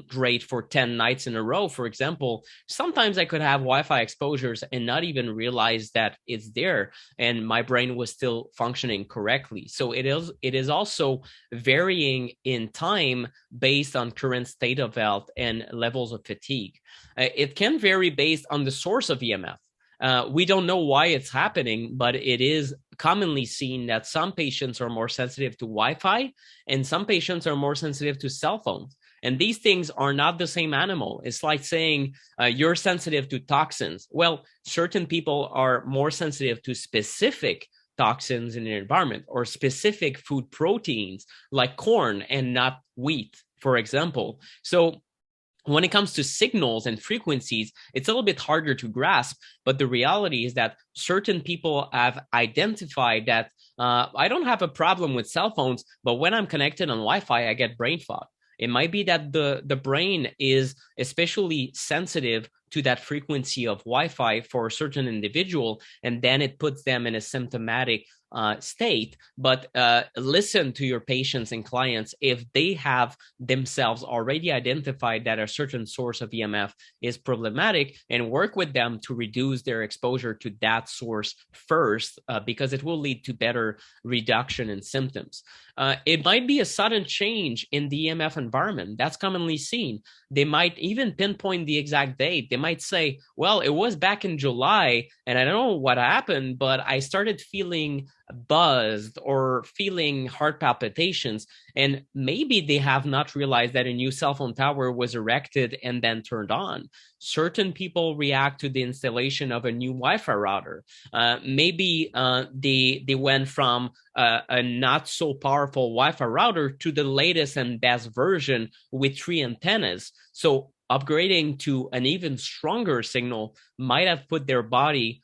great for 10 nights in a row, for example, sometimes I could have Wi-Fi exposures and not even realize that it's there and my brain was still functioning correctly. So it is also varying in time based on current state of health and levels of fatigue. It can vary based on the source of EMF. We don't know why it's happening, but it is commonly seen that some patients are more sensitive to Wi-Fi and some patients are more sensitive to cell phones. And these things are not the same animal. It's like saying you're sensitive to toxins. Well, certain people are more sensitive to specific toxins in the environment, or specific food proteins like corn and not wheat, for example. So when it comes to signals and frequencies, it's a little bit harder to grasp. But the reality is that certain people have identified that I don't have a problem with cell phones, but when I'm connected on Wi-Fi, I get brain fog. It might be that the brain is especially sensitive to that frequency of Wi-Fi for a certain individual, and then it puts them in a symptomatic state. But listen to your patients and clients if they have themselves already identified that a certain source of EMF is problematic, and work with them to reduce their exposure to that source first, because it will lead to better reduction in symptoms. It might be a sudden change in the EMF environment. That's commonly seen. They might even pinpoint the exact date. They might say, well, it was back in July, and I don't know what happened, but I started feeling buzzed or feeling heart palpitations. And maybe they have not realized that a new cell phone tower was erected and then turned on. Certain people react to the installation of a new Wi-Fi router. Maybe they went from a not so powerful Wi-Fi router to the latest and best version with 3 antennas. So upgrading to an even stronger signal might have put their body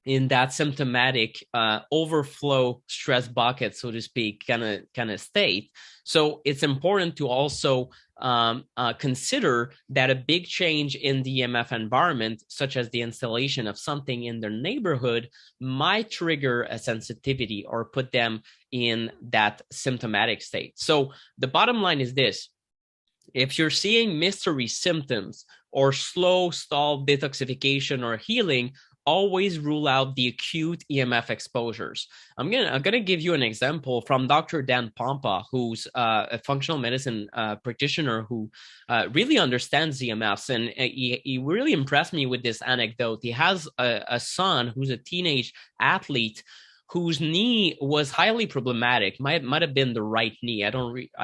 in that symptomatic overflow stress bucket, so to speak, kind of state. So it's important to also consider that a big change in the EMF environment, such as the installation of something in their neighborhood, might trigger a sensitivity or put them in that symptomatic state. So the bottom line is this: if you're seeing mystery symptoms or slow stall detoxification or healing, always rule out the acute EMF exposures. I'm gonna give you an example from Dr. Dan Pompa, who's a functional medicine practitioner who really understands EMFs, and he really impressed me with this anecdote. He has a son who's a teenage athlete whose knee was highly problematic. Might have been the right knee. I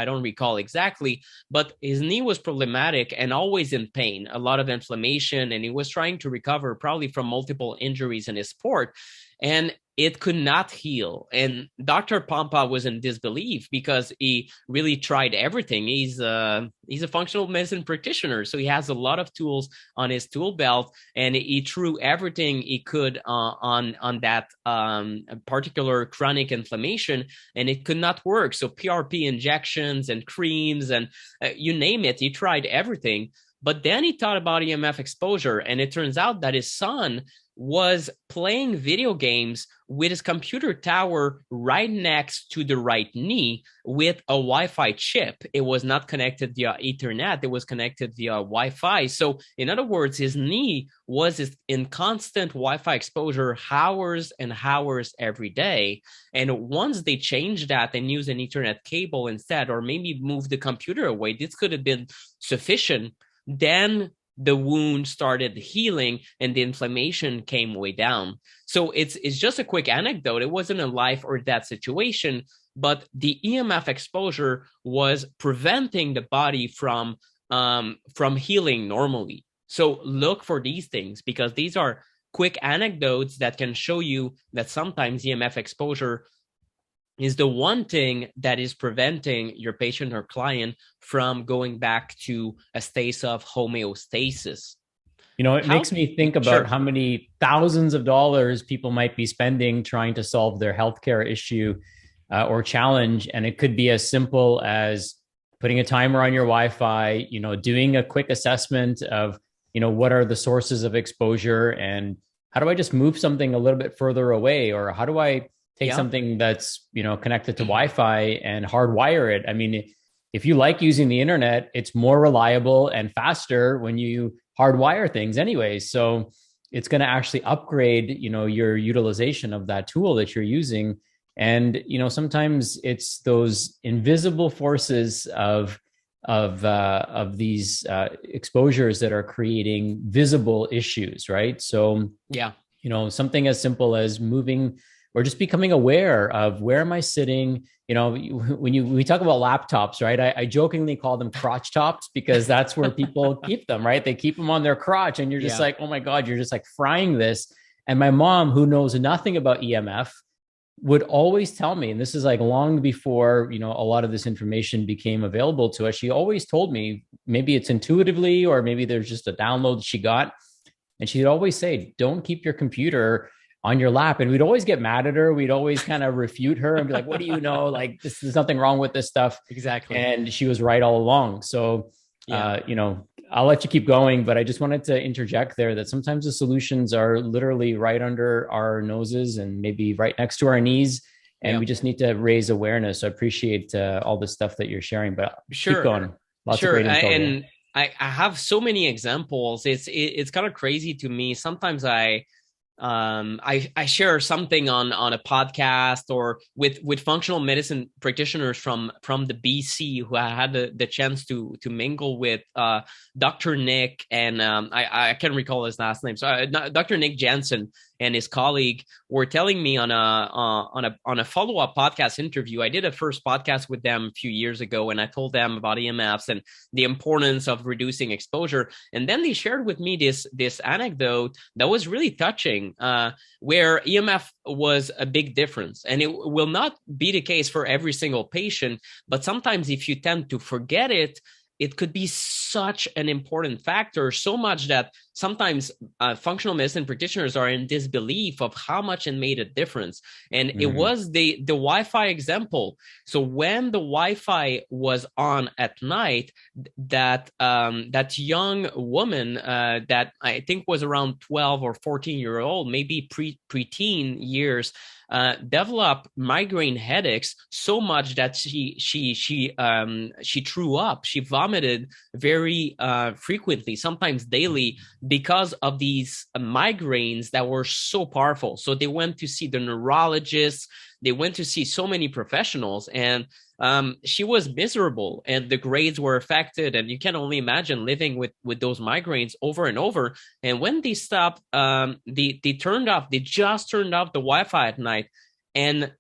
don't recall exactly, but his knee was problematic and always in pain, a lot of inflammation, and he was trying to recover probably from multiple injuries in his sport, and it could not heal. And Dr. Pompa was in disbelief because he really tried everything. He's a functional medicine practitioner, so he has a lot of tools on his tool belt, and he threw everything he could on that particular chronic inflammation, and it could not work. So PRP injections and creams and you name it, he tried everything. But then he thought about EMF exposure, and it turns out that his son was playing video games with his computer tower right next to the right knee with a Wi-Fi chip. It was not connected via Ethernet. It was connected via Wi-Fi. So in other words, his knee was in constant Wi-Fi exposure hours and hours every day. And once they changed that and used an Ethernet cable instead, or maybe moved the computer away, this could have been sufficient. Then the wound started healing and the inflammation came way down. So it's just a quick anecdote. It wasn't a life or death situation, but the EMF exposure was preventing the body from healing normally. So look for these things, because these are quick anecdotes that can show you that sometimes EMF exposure is the one thing that is preventing your patient or client from going back to a state of homeostasis. You know, it makes me think about how many thousands of dollars people might be spending trying to solve their healthcare issue or challenge. And it could be as simple as putting a timer on your Wi-Fi, you know, doing a quick assessment of, you know, what are the sources of exposure, and how do I just move something a little bit further away, or how do I take something that's, you know, connected to Wi-Fi and hardwire it. I mean, if you like using the internet, it's more reliable and faster when you hardwire things anyway. So it's going to actually upgrade, you know, your utilization of that tool that you're using. And, you know, sometimes it's those invisible forces of these exposures that are creating visible issues, right? So, you know, something as simple as moving or just becoming aware of where am I sitting. When we talk about laptops, right? I jokingly call them crotch tops because that's where people keep them, right? They keep them on their crotch, and you're just like, oh my God, you're just like frying this. And my mom, who knows nothing about EMF, would always tell me, and this is like long before, a lot of this information became available to us. She always told me, maybe it's intuitively, or maybe there's just a download she got. And she'd always say, don't keep your computer on your lap. And we'd always get mad at her. We'd always kind of refute her and be like, what do you know? Like, there's nothing wrong with this stuff. Exactly. And she was right all along. So, I'll let you keep going, but I just wanted to interject there that sometimes the solutions are literally right under our noses and maybe right next to our knees. And we just need to raise awareness. So I appreciate all the stuff that you're sharing, but keep going. Lots of great info. And I have so many examples. It's kind of crazy to me. Sometimes I share something on a podcast or with functional medicine practitioners from the BC who I had the chance to mingle with, Dr. Nick and I can't recall his last name. So Dr. Nick Jensen and his colleague were telling me on a follow-up podcast interview. I did a first podcast with them a few years ago, and I told them about EMFs and the importance of reducing exposure. And then they shared with me this anecdote that was really touching, where EMF was a big difference. And it will not be the case for every single patient, but sometimes if you tend to forget it, it could be such an important factor, so much that sometimes functional medicine practitioners are in disbelief of how much it made a difference. And it was the Wi-Fi example. So when the Wi-Fi was on at night, that young woman that I think was around 12 or 14-year-old, maybe preteen years, developed migraine headaches so much that she threw up. She vomited very frequently, sometimes daily, because of these migraines that were so powerful. So they went to see the neurologists, they went to see so many professionals, and she was miserable, and the grades were affected. And you can only imagine living with those migraines over and over. And when they stopped, they just turned off the Wi-Fi at night, and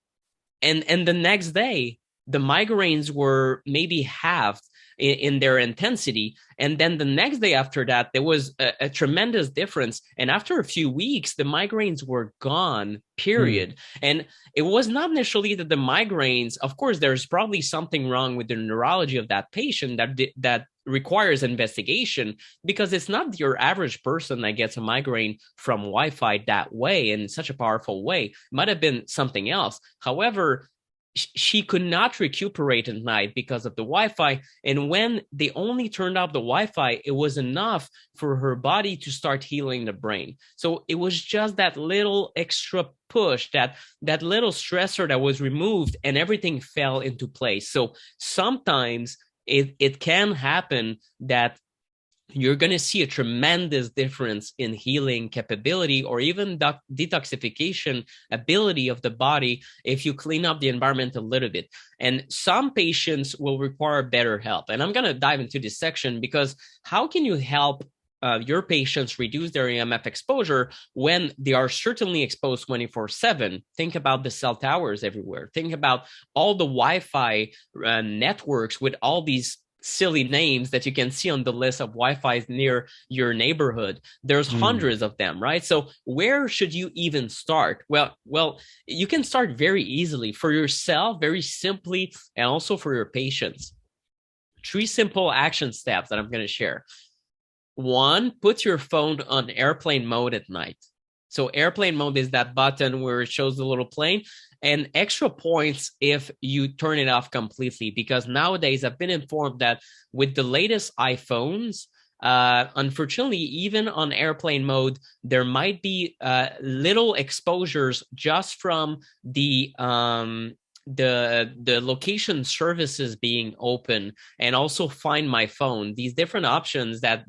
the next day the migraines were maybe halved in their intensity. And then the next day after that, there was a tremendous difference. And after a few weeks, the migraines were gone, period. And it was not initially that the migraines, of course, there's probably something wrong with the neurology of that patient that requires investigation, because it's not your average person that gets a migraine from Wi-Fi that way, in such a powerful way. It might have been something else. However, she could not recuperate at night because of the Wi-Fi. And when they only turned off the Wi-Fi, it was enough for her body to start healing the brain. So it was just that little extra push, that little stressor that was removed, and everything fell into place. So sometimes it can happen that you're going to see a tremendous difference in healing capability or even detoxification ability of the body if you clean up the environment a little bit. And some patients will require better help. And I'm going to dive into this section, because how can you help your patients reduce their EMF exposure when they are certainly exposed 24/7? Think about the cell towers everywhere. Think about all the Wi-Fi networks with all these silly names that you can see on the list of Wi-Fi's near your neighborhood. There's hundreds of them, right? So where should you even start? Well, you can start very easily for yourself, very simply, and also for your patients. 3 simple action steps that I'm going to share. 1, put your phone on airplane mode at night. So airplane mode is that button where it shows the little plane. And extra points if you turn it off completely, because nowadays I've been informed that with the latest iPhones, unfortunately, even on airplane mode, there might be little exposures just from the location services being open, and also Find My Phone, these different options that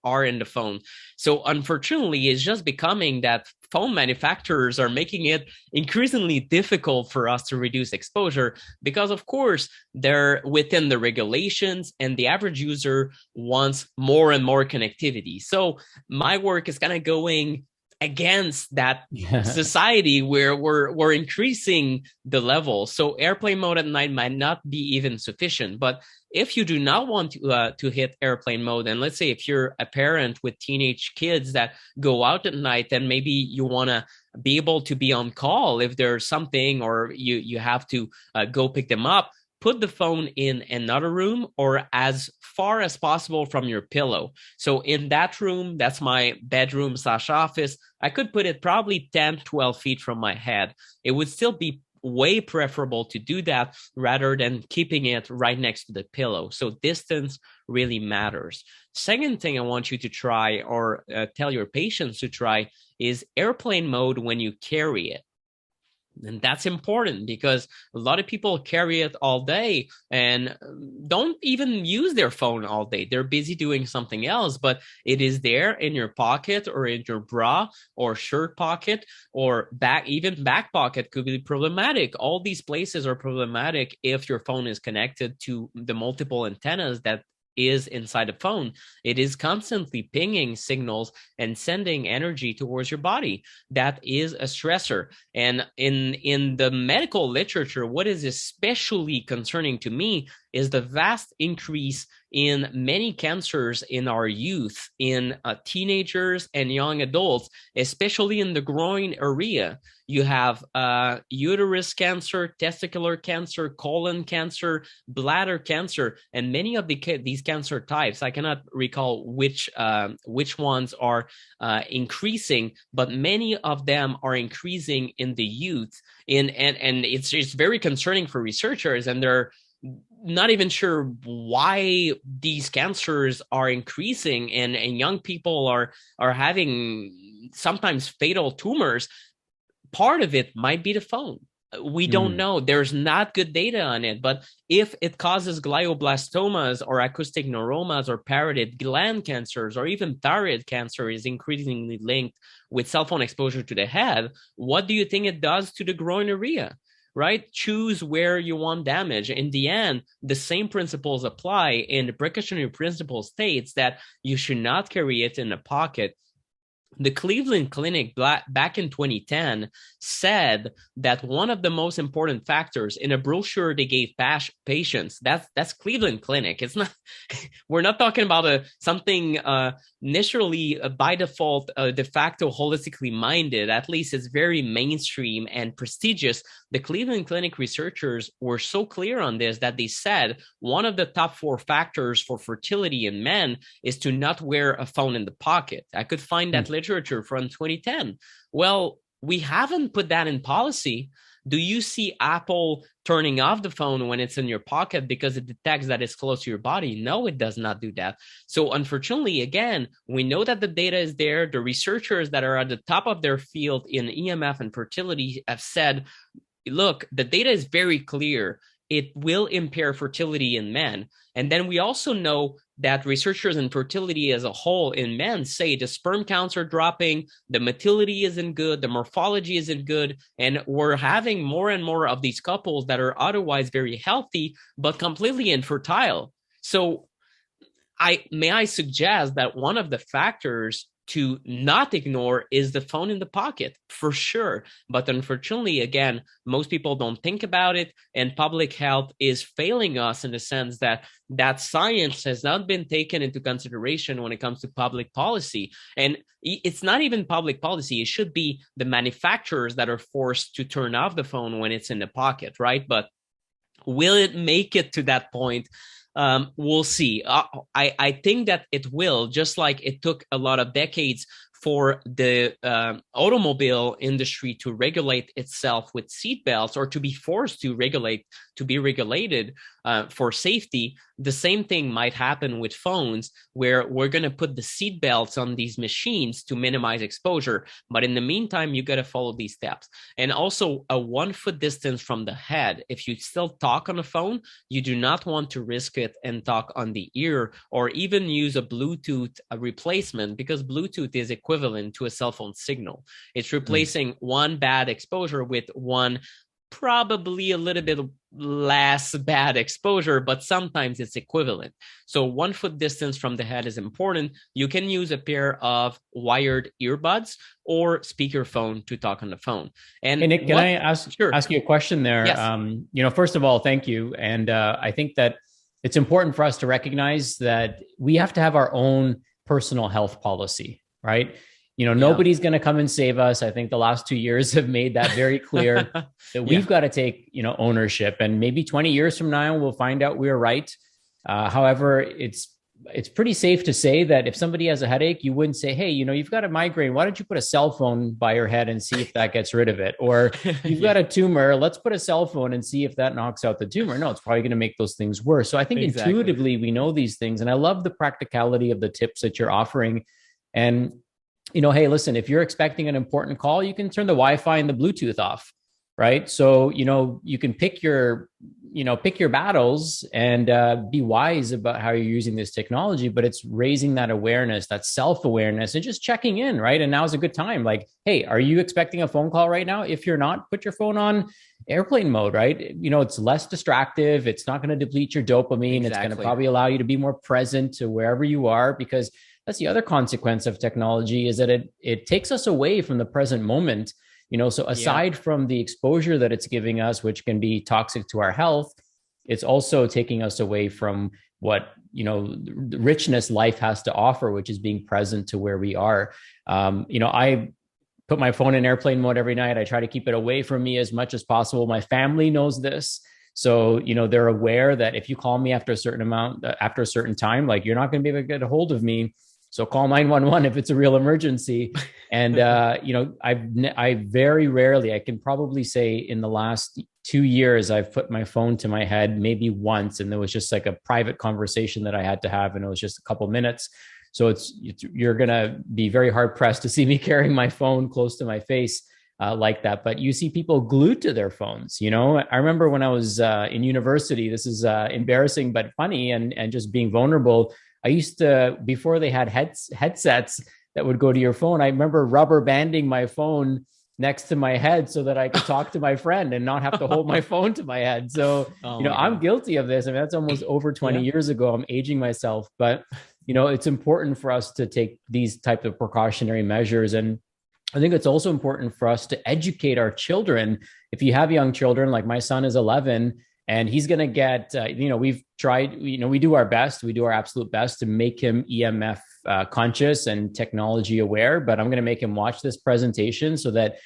are in the phone. So unfortunately, it's just becoming that phone manufacturers are making it increasingly difficult for us to reduce exposure, because of course they're within the regulations and the average user wants more and more connectivity. So my work is kind of going against that Yeah. society where we're increasing the level. So airplane mode at night might not be even sufficient. But if you do not want to hit airplane mode, and let's say if you're a parent with teenage kids that go out at night, then maybe you want to be able to be on call if there's something, or you have to go pick them up. Put the phone in another room or as far as possible from your pillow. So in that room, that's my bedroom/office. I could put it probably 10, 12 feet from my head. It would still be way preferable to do that rather than keeping it right next to the pillow. So distance really matters. Second thing I want you to try, or tell your patients to try, is airplane mode when you carry it. And that's important because a lot of people carry it all day and don't even use their phone all day. They're busy doing something else, but it is there in your pocket or in your bra or shirt pocket or back, even back pocket could be problematic. All these places are problematic if your phone is connected to the multiple antennas that is inside the phone. It is constantly pinging signals and sending energy towards your body. That is a stressor. And in the medical literature, what is especially concerning to me is the vast increase in many cancers in our youth, in teenagers and young adults, especially in the groin area. You have uterus cancer, testicular cancer, colon cancer, bladder cancer, and many of these cancer types. I cannot recall which ones are increasing, but many of them are increasing in the youth. And it's very concerning for researchers, and they're not even sure why these cancers are increasing, and young people are having sometimes fatal tumors. Part of it might be the phone. We don't know. There's not good data on it. But if it causes glioblastomas or acoustic neuromas or parotid gland cancers or even thyroid cancer is increasingly linked with cell phone exposure to the head, what do you think it does to the groin area? Right? Choose where you want damage. In the end, the same principles apply, and the precautionary principle states that you should not carry it in a pocket. The Cleveland Clinic back in 2010 said that one of the most important factors in a brochure they gave patients, that's Cleveland Clinic. It's not, we're not talking about something initially by default de facto holistically minded. At least it's very mainstream and prestigious. The Cleveland Clinic researchers were so clear on this that they said one of the top 4 factors for fertility in men is to not wear a phone in the pocket. I could find that literature from 2010. Well, we haven't put that in policy. Do you see Apple turning off the phone when it's in your pocket because it detects that it's close to your body? No, it does not do that. So unfortunately, again, we know that the data is there. The researchers that are at the top of their field in EMF and fertility have said, look, the data is very clear. It will impair fertility in men. And then we also know that researchers in fertility as a whole in men say the sperm counts are dropping, the motility isn't good, the morphology isn't good, and we're having more and more of these couples that are otherwise very healthy, but completely infertile. So I suggest that one of the factors to not ignore is the phone in the pocket, for sure. But unfortunately, again, most people don't think about it, and public health is failing us in the sense that science has not been taken into consideration when it comes to public policy. And it's not even public policy. It should be the manufacturers that are forced to turn off the phone when it's in the pocket, right? But will it make it to that point? We'll see. I think that it will, just like it took a lot of decades for the automobile industry to regulate itself with seatbelts, or to be forced to be regulated for safety. The same thing might happen with phones, where we're going to put the seatbelts on these machines to minimize exposure. But in the meantime, you got to follow these steps. And also a 1 foot distance from the head. If you still talk on the phone, you do not want to risk it and talk on the ear, or even use a Bluetooth replacement, because Bluetooth is equivalent to a cell phone signal. It's replacing one bad exposure with one probably a little bit less bad exposure, but sometimes it's equivalent. So 1 foot distance from the head is important. You can use a pair of wired earbuds or speakerphone to talk on the phone. And hey, Nick, can I ask you a question there? Yes. First of all, thank you. And I think that it's important for us to recognize that we have to have our own personal health policy, right? Nobody's going to come and save us. I think the last 2 years have made that very clear that we've got to take, ownership. And maybe 20 years from now, we'll find out we're right. However, it's pretty safe to say that if somebody has a headache, you wouldn't say, hey, you've got a migraine. Why don't you put a cell phone by your head and see if that gets rid of it? Or you've got a tumor. Let's put a cell phone and see if that knocks out the tumor. No, it's probably going to make those things worse. So I think intuitively we know these things. And I love the practicality of the tips that you're offering. And hey, listen, if you're expecting an important call, you can turn the Wi-Fi and the Bluetooth off, right? So, you can pick your battles and be wise about how you're using this technology, but it's raising that awareness, that self-awareness, and just checking in, right? And now's a good time. Like, hey, are you expecting a phone call right now? If you're not, put your phone on airplane mode, right? It's less distractive. It's not going to deplete your dopamine. It's going to probably allow you to be more present to wherever you are, because that's the other consequence of technology, is that it takes us away from the present moment. So aside from the exposure that it's giving us, which can be toxic to our health, it's also taking us away from what, the richness life has to offer, which is being present to where we are. I put my phone in airplane mode every night. I try to keep it away from me as much as possible. My family knows this. So, they're aware that if you call me after a certain time, like, you're not going to be able to get a hold of me. So call 911 if it's a real emergency. And, I very rarely, I can probably say in the last 2 years, I've put my phone to my head maybe once. And there was just like a private conversation that I had to have. And it was just a couple minutes. So you're going to be very hard pressed to see me carrying my phone close to my face like that. But you see people glued to their phones. I remember when I was in university, this is embarrassing, but funny and just being vulnerable. I used to, before they had headsets that would go to your phone, I remember rubber banding my phone next to my head so that I could talk to my friend and not have to hold my phone to my head. So, I'm guilty of this. I mean, that's almost over 20 years ago. I'm aging myself, but, it's important for us to take these types of precautionary measures. And I think it's also important for us to educate our children. If you have young children, like my son is 11, and he's going to get, we've tried, we do our best. We do our absolute best to make him EMF conscious and technology aware, but I'm going to make him watch this presentation so that,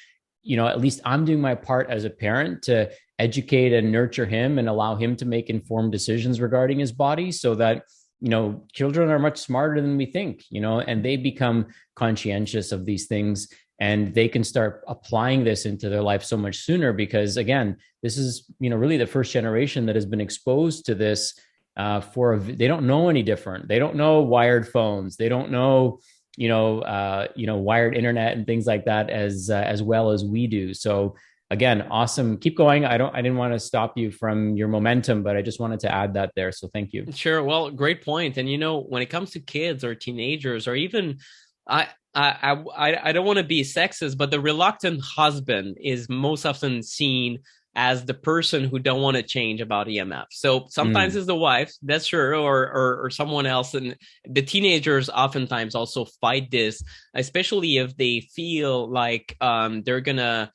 at least I'm doing my part as a parent to educate and nurture him and allow him to make informed decisions regarding his body, so that, children are much smarter than we think, and they become conscientious of these things. And they can start applying this into their life so much sooner, because again, this is, really the first generation that has been exposed to this they don't know any different. They don't know wired phones. They don't know, wired internet and things like that as well as we do. So again, awesome. Keep going. I didn't want to stop you from your momentum, but I just wanted to add that there. So thank you. Sure. Well, great point. And, when it comes to kids or teenagers, or even I don't want to be sexist, but the reluctant husband is most often seen as the person who don't want to change about EMF. So sometimes it's the wife, that's sure, or someone else. And the teenagers oftentimes also fight this, especially if they feel like they're gonna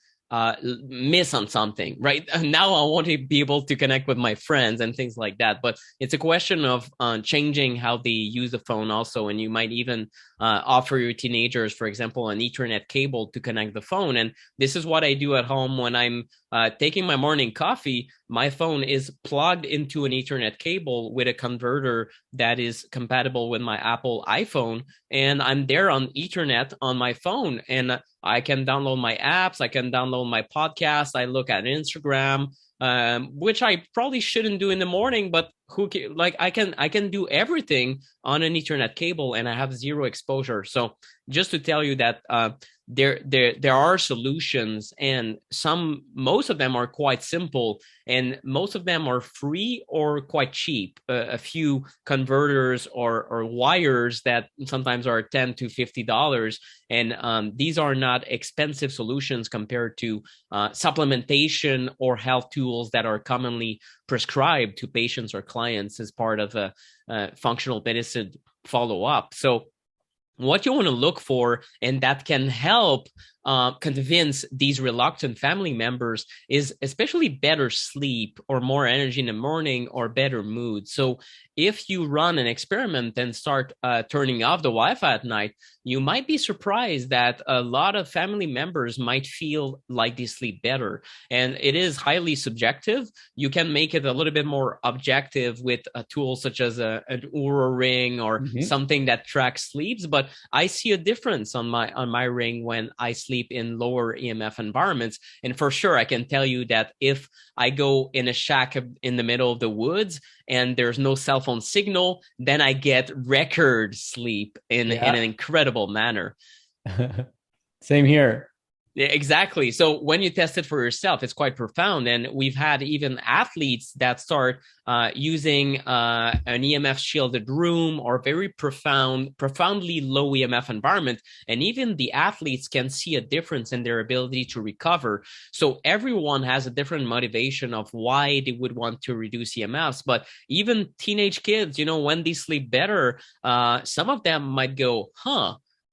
miss on something, right? Now I want to be able to connect with my friends and things like that. But it's a question of changing how they use the phone also. And you might even offer your teenagers, for example, an Ethernet cable to connect the phone. And this is what I do at home when I'm taking my morning coffee. My phone is plugged into an Ethernet cable with a converter that is compatible with my Apple iPhone. And I'm there on Ethernet on my phone. And I can download my apps. I can download my podcast. I look at Instagram, which I probably shouldn't do in the morning, but I can do everything on an Ethernet cable, and I have zero exposure. So just to tell you that there are solutions, and most of them are quite simple, and most of them are free or quite cheap. A few converters or wires that sometimes are $10 to $50, and these are not expensive solutions compared to supplementation or health tools that are commonly prescribed to patients or clients as part of a functional medicine follow-up. So what you want to look for, and that can help convince these reluctant family members, is especially better sleep or more energy in the morning or better mood. So if you run an experiment and start turning off the Wi-Fi at night, you might be surprised that a lot of family members might feel like they sleep better. And it is highly subjective. You can make it a little bit more objective with a tool such as an Oura ring or something that tracks sleeps. But I see a difference on my ring when I sleep in lower EMF environments. And for sure, I can tell you that if I go in a shack in the middle of the woods and there's no cell phone signal, then I get record sleep in an incredible manner. Same here. Yeah, exactly. So when you test it for yourself, it's quite profound. And we've had even athletes that start using an EMF shielded room or very profoundly low EMF environment. And even the athletes can see a difference in their ability to recover. So everyone has a different motivation of why they would want to reduce EMFs. But even teenage kids, when they sleep better, some of them might go,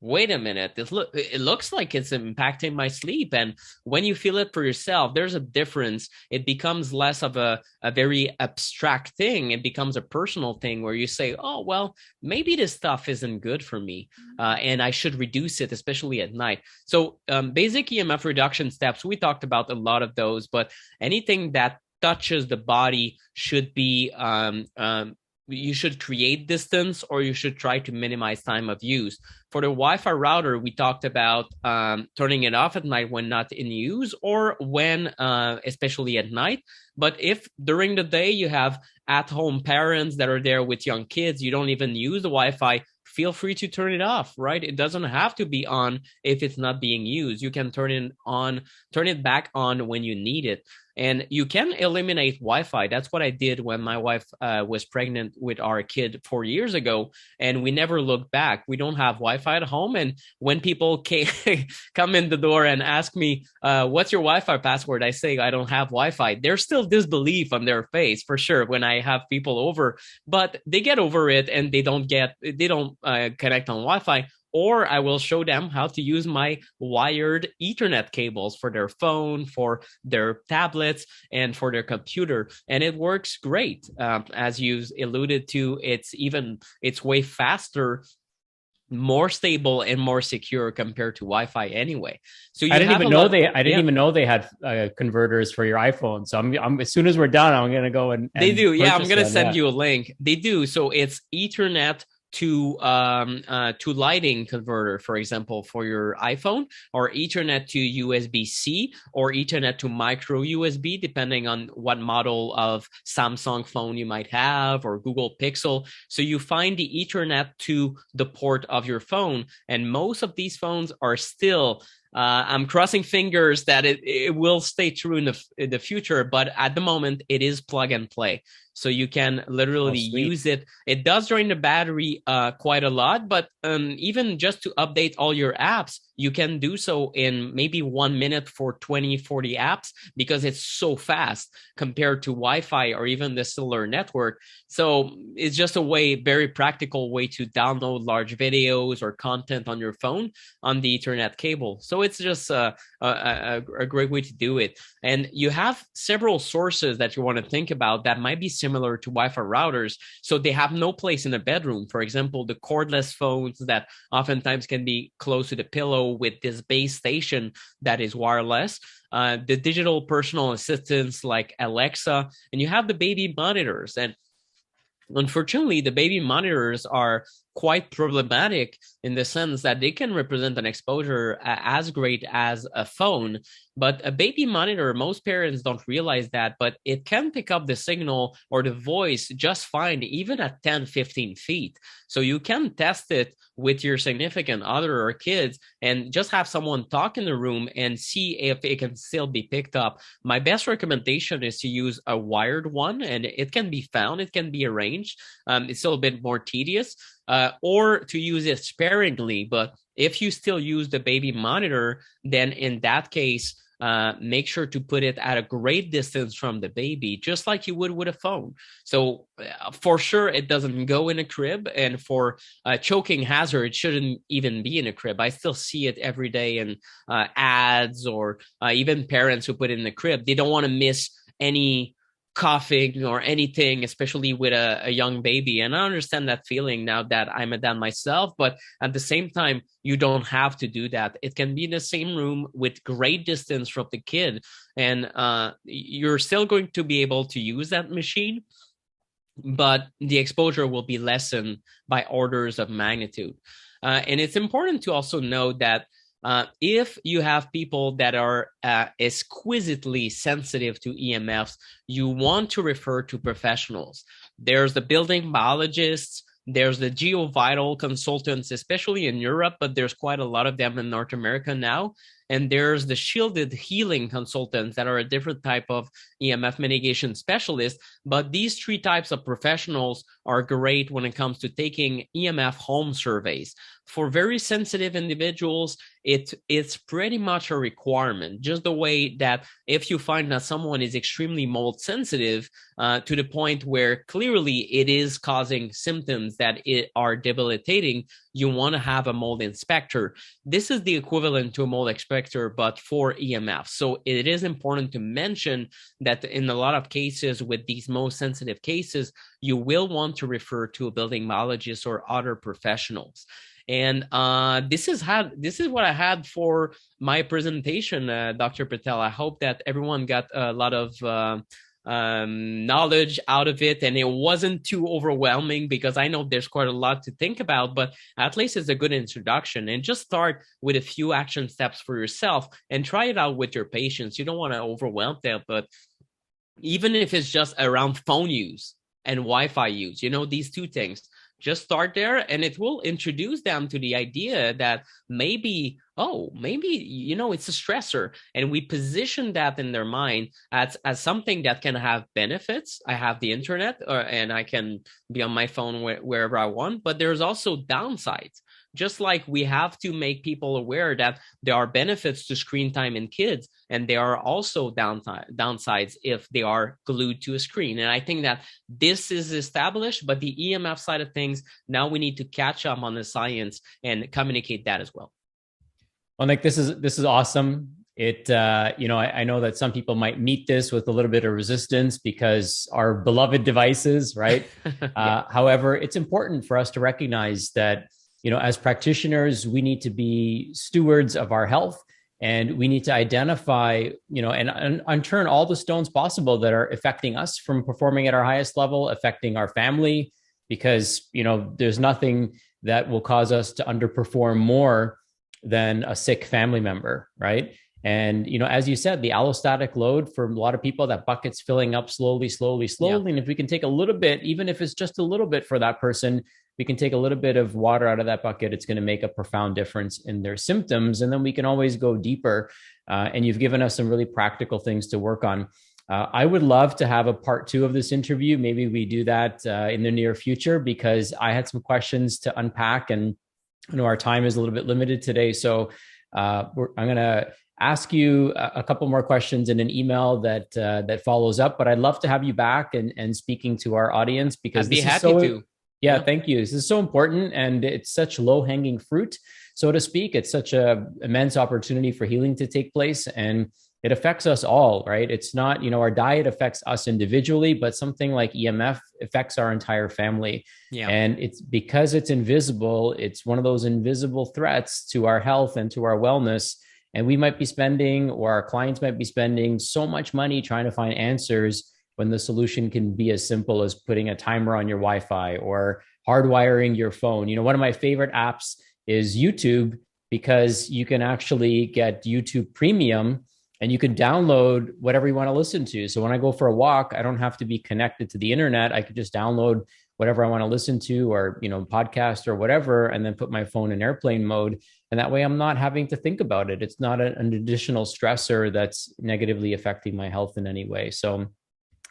wait a minute, it looks like it's impacting my sleep. And when you feel it for yourself, there's a difference. It becomes less of a very abstract thing. It becomes a personal thing where you say, oh, well, maybe this stuff isn't good for me, and I should reduce it, especially at night. So basic EMF reduction steps, we talked about a lot of those, but anything that touches the body should be you should create distance, or you should try to minimize time of use. For the Wi-Fi router, we talked about turning it off at night when not in use, or when, especially at night. But if during the day you have at-home parents that are there with young kids, you don't even use the Wi-Fi, feel free to turn it off, right? It doesn't have to be on if it's not being used. You can turn it back on when you need it. And you can eliminate Wi-Fi. That's what I did when my wife was pregnant with our kid 4 years ago, and we never looked back. We don't have Wi-Fi at home. And when people come in the door and ask me, what's your Wi-Fi password? I say, I don't have Wi-Fi. There's still disbelief on their face, for sure, when I have people over, but they get over it and they don't connect on Wi-Fi. Or I will show them how to use my wired Ethernet cables for their phone, for their tablets, and for their computer. And it works great. As you alluded to, it's way faster, more stable, and more secure compared to Wi-Fi anyway. So I didn't even know they had converters for your iPhone. So I'm as soon as we're done, I'm gonna go and they do. Yeah, I'm gonna send you a link. They do. So it's Ethernet to lighting converter, for example, for your iPhone, or Ethernet to USB-C, or Ethernet to micro USB, depending on what model of Samsung phone you might have, or Google Pixel. So you find the Ethernet to the port of your phone, and most of these phones are still I'm crossing fingers that it will stay true in the future, but at the moment it is plug and play. So you can literally use it. It does drain the battery quite a lot, but even just to update all your apps, you can do so in maybe 1 minute for 20, 40 apps, because it's so fast compared to Wi-Fi or even the cellular network. So it's just a very practical way to download large videos or content on your phone on the Ethernet cable. So it's just a great way to do it. And you have several sources that you want to think about that might be similar to Wi-Fi routers. So they have no place in a bedroom. For example, the cordless phones that oftentimes can be close to the pillow with this base station that is wireless, the digital personal assistants like Alexa, and you have the baby monitors. And unfortunately, the baby monitors are quite problematic in the sense that they can represent an exposure as great as a phone. But a baby monitor, most parents don't realize that, but it can pick up the signal or the voice just fine, even at 10, 15 feet. So you can test it with your significant other or kids and just have someone talk in the room and see if it can still be picked up. My best recommendation is to use a wired one, and it can be found, it can be arranged. It's still a bit more tedious, or to use it sparingly. But if you still use the baby monitor, then in that case, make sure to put it at a great distance from the baby, just like you would with a phone. So for sure, it doesn't go in a crib. And for choking hazard, it shouldn't even be in a crib. I still see it every day in ads, or even parents who put it in the crib. They don't want to miss any coughing or anything, especially with a young baby. And I understand that feeling now that I'm a dad myself, but at the same time, you don't have to do that. It can be in the same room with great distance from the kid, and you're still going to be able to use that machine, but the exposure will be lessened by orders of magnitude. And it's important to also know that if you have people that are exquisitely sensitive to EMFs, you want to refer to professionals. There's the building biologists, there's the geovital consultants, especially in Europe, but there's quite a lot of them in North America now. And there's the shielded healing consultants that are a different type of EMF mitigation specialist. But these three types of professionals are great when it comes to taking EMF home surveys. For very sensitive individuals, it's pretty much a requirement, just the way that if you find that someone is extremely mold sensitive to the point where clearly it is causing symptoms that are debilitating, you want to have a mold inspector. This is the equivalent to a mold inspector, but for EMF. So it is important to mention that in a lot of cases with these most sensitive cases, you will want to refer to a building biologist or other professionals. And this is what I had for my presentation, Dr. Patel. I hope that everyone got a lot of knowledge out of it, and it wasn't too overwhelming, because I know there's quite a lot to think about, but at least it's a good introduction. And just start with a few action steps for yourself and try it out with your patients. You don't want to overwhelm them, but even if it's just around phone use and Wi-Fi use, these two things, just start there, and it will introduce them to the idea that maybe it's a stressor, and we position that in their mind as something that can have benefits. I have the internet, and I can be on my phone wherever I want, but there's also downsides. Just like we have to make people aware that there are benefits to screen time in kids, and there are also downsides if they are glued to a screen. And I think that this is established, but the EMF side of things, now we need to catch up on the science and communicate that as well. Well, Nick, this is awesome. I know that some people might meet this with a little bit of resistance because our beloved devices, right? Yeah. However, it's important for us to recognize that, as practitioners, we need to be stewards of our health, and we need to identify, and unturn all the stones possible that are affecting us from performing at our highest level, affecting our family, because, there's nothing that will cause us to underperform more than a sick family member, right? And, as you said, the allostatic load for a lot of people, that bucket's filling up slowly. Yeah. And if we can take a little bit, even if it's just a little bit for that person, we can take a little bit of water out of that bucket, it's going to make a profound difference in their symptoms. And then we can always go deeper. And you've given us some really practical things to work on. I would love to have a part 2 of this interview. Maybe we do that in the near future, because I had some questions to unpack, and our time is a little bit limited today. So I'm going to ask you a couple more questions in an email that follows up. But I'd love to have you back and speaking to our audience, because I'd be happy to. Yeah, thank you. This is so important, and it's such low-hanging fruit, so to speak. It's such an immense opportunity for healing to take place, and it affects us all, right? It's not, our diet affects us individually, but something like EMF affects our entire family. Yeah. And it's because it's invisible. It's one of those invisible threats to our health and to our wellness. And we might be spending, or our clients might be spending, so much money trying to find answers, when the solution can be as simple as putting a timer on your Wi-Fi or hardwiring your phone. One of my favorite apps is YouTube, because you can actually get YouTube Premium and you can download whatever you want to listen to. So when I go for a walk, I don't have to be connected to the internet. I could just download whatever I want to listen to, or, podcast or whatever, and then put my phone in airplane mode. And that way I'm not having to think about it. It's not an additional stressor that's negatively affecting my health in any way. So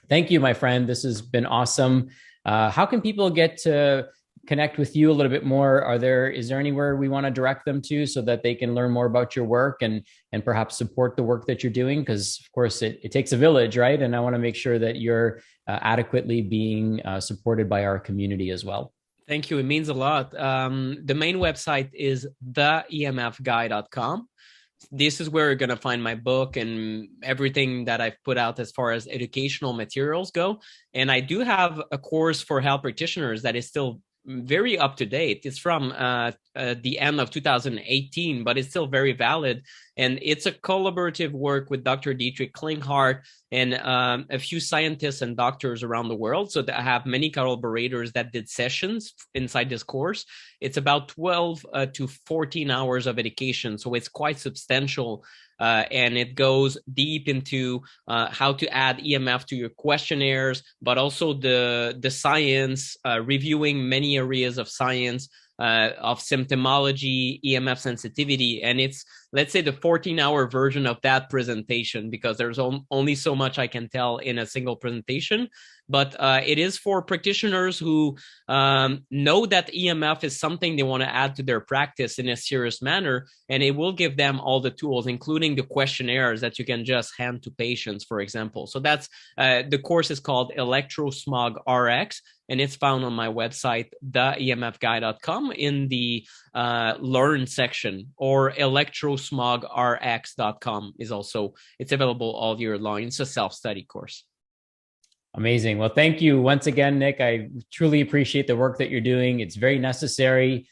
thank you, my friend. This has been awesome. How can people get to connect with you a little bit more? Is there anywhere we want to direct them to so that they can learn more about your work and perhaps support the work that you're doing? Because of course it takes a village, right? And I want to make sure that you're adequately being supported by our community as well. Thank you. It means a lot. The main website is theemfguy.com. This is where you're going to find my book and everything that I've put out as far as educational materials go. And I do have a course for health practitioners that is still very up to date. It's from the end of 2018, but it's still very valid. And it's a collaborative work with Dr. Dietrich Klinghardt and a few scientists and doctors around the world. So I have many collaborators that did sessions inside this course. It's about 12 to 14 hours of education. So it's quite substantial. And it goes deep into how to add EMF to your questionnaires, but also the science, reviewing many areas of science, of symptomology, EMF sensitivity. And it's, let's say, the 14-hour version of that presentation, because there's only so much I can tell in a single presentation. But it is for practitioners who know that EMF is something they want to add to their practice in a serious manner. And it will give them all the tools, including the questionnaires that you can just hand to patients, for example. So that's the course is called Electrosmog RX. And it's found on my website, theemfguy.com, in the Learn section, or electrosmogrx.com is also, it's available all year long. It's a self-study course. Amazing. Well, thank you once again, Nick. I truly appreciate the work that you're doing. It's very necessary.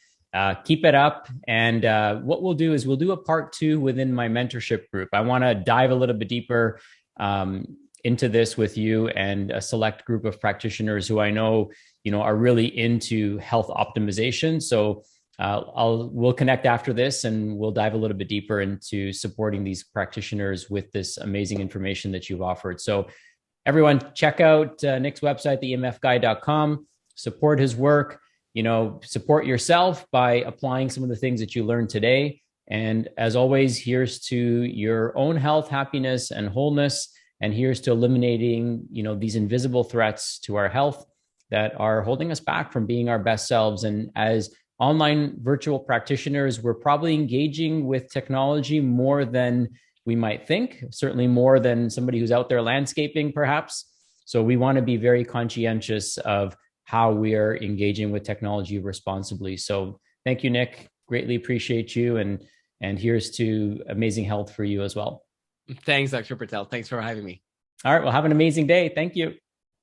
Keep it up. And what we'll do is we'll do a part 2 within my mentorship group. I want to dive a little bit deeper into this with you and a select group of practitioners who I know, are really into health optimization. So we'll connect after this and we'll dive a little bit deeper into supporting these practitioners with this amazing information that you've offered. So everyone, check out Nick's website, theemfguy.com, support his work, support yourself by applying some of the things that you learned today. And as always, here's to your own health, happiness, and wholeness. And here's to eliminating, these invisible threats to our health that are holding us back from being our best selves. And as online virtual practitioners, we're probably engaging with technology more than we might think, certainly more than somebody who's out there landscaping, perhaps. So we want to be very conscientious of how we are engaging with technology responsibly. So thank you, Nick. Greatly appreciate you. And here's to amazing health for you as well. Thanks, Dr. Patel. Thanks for having me. All right. Well, have an amazing day. Thank you.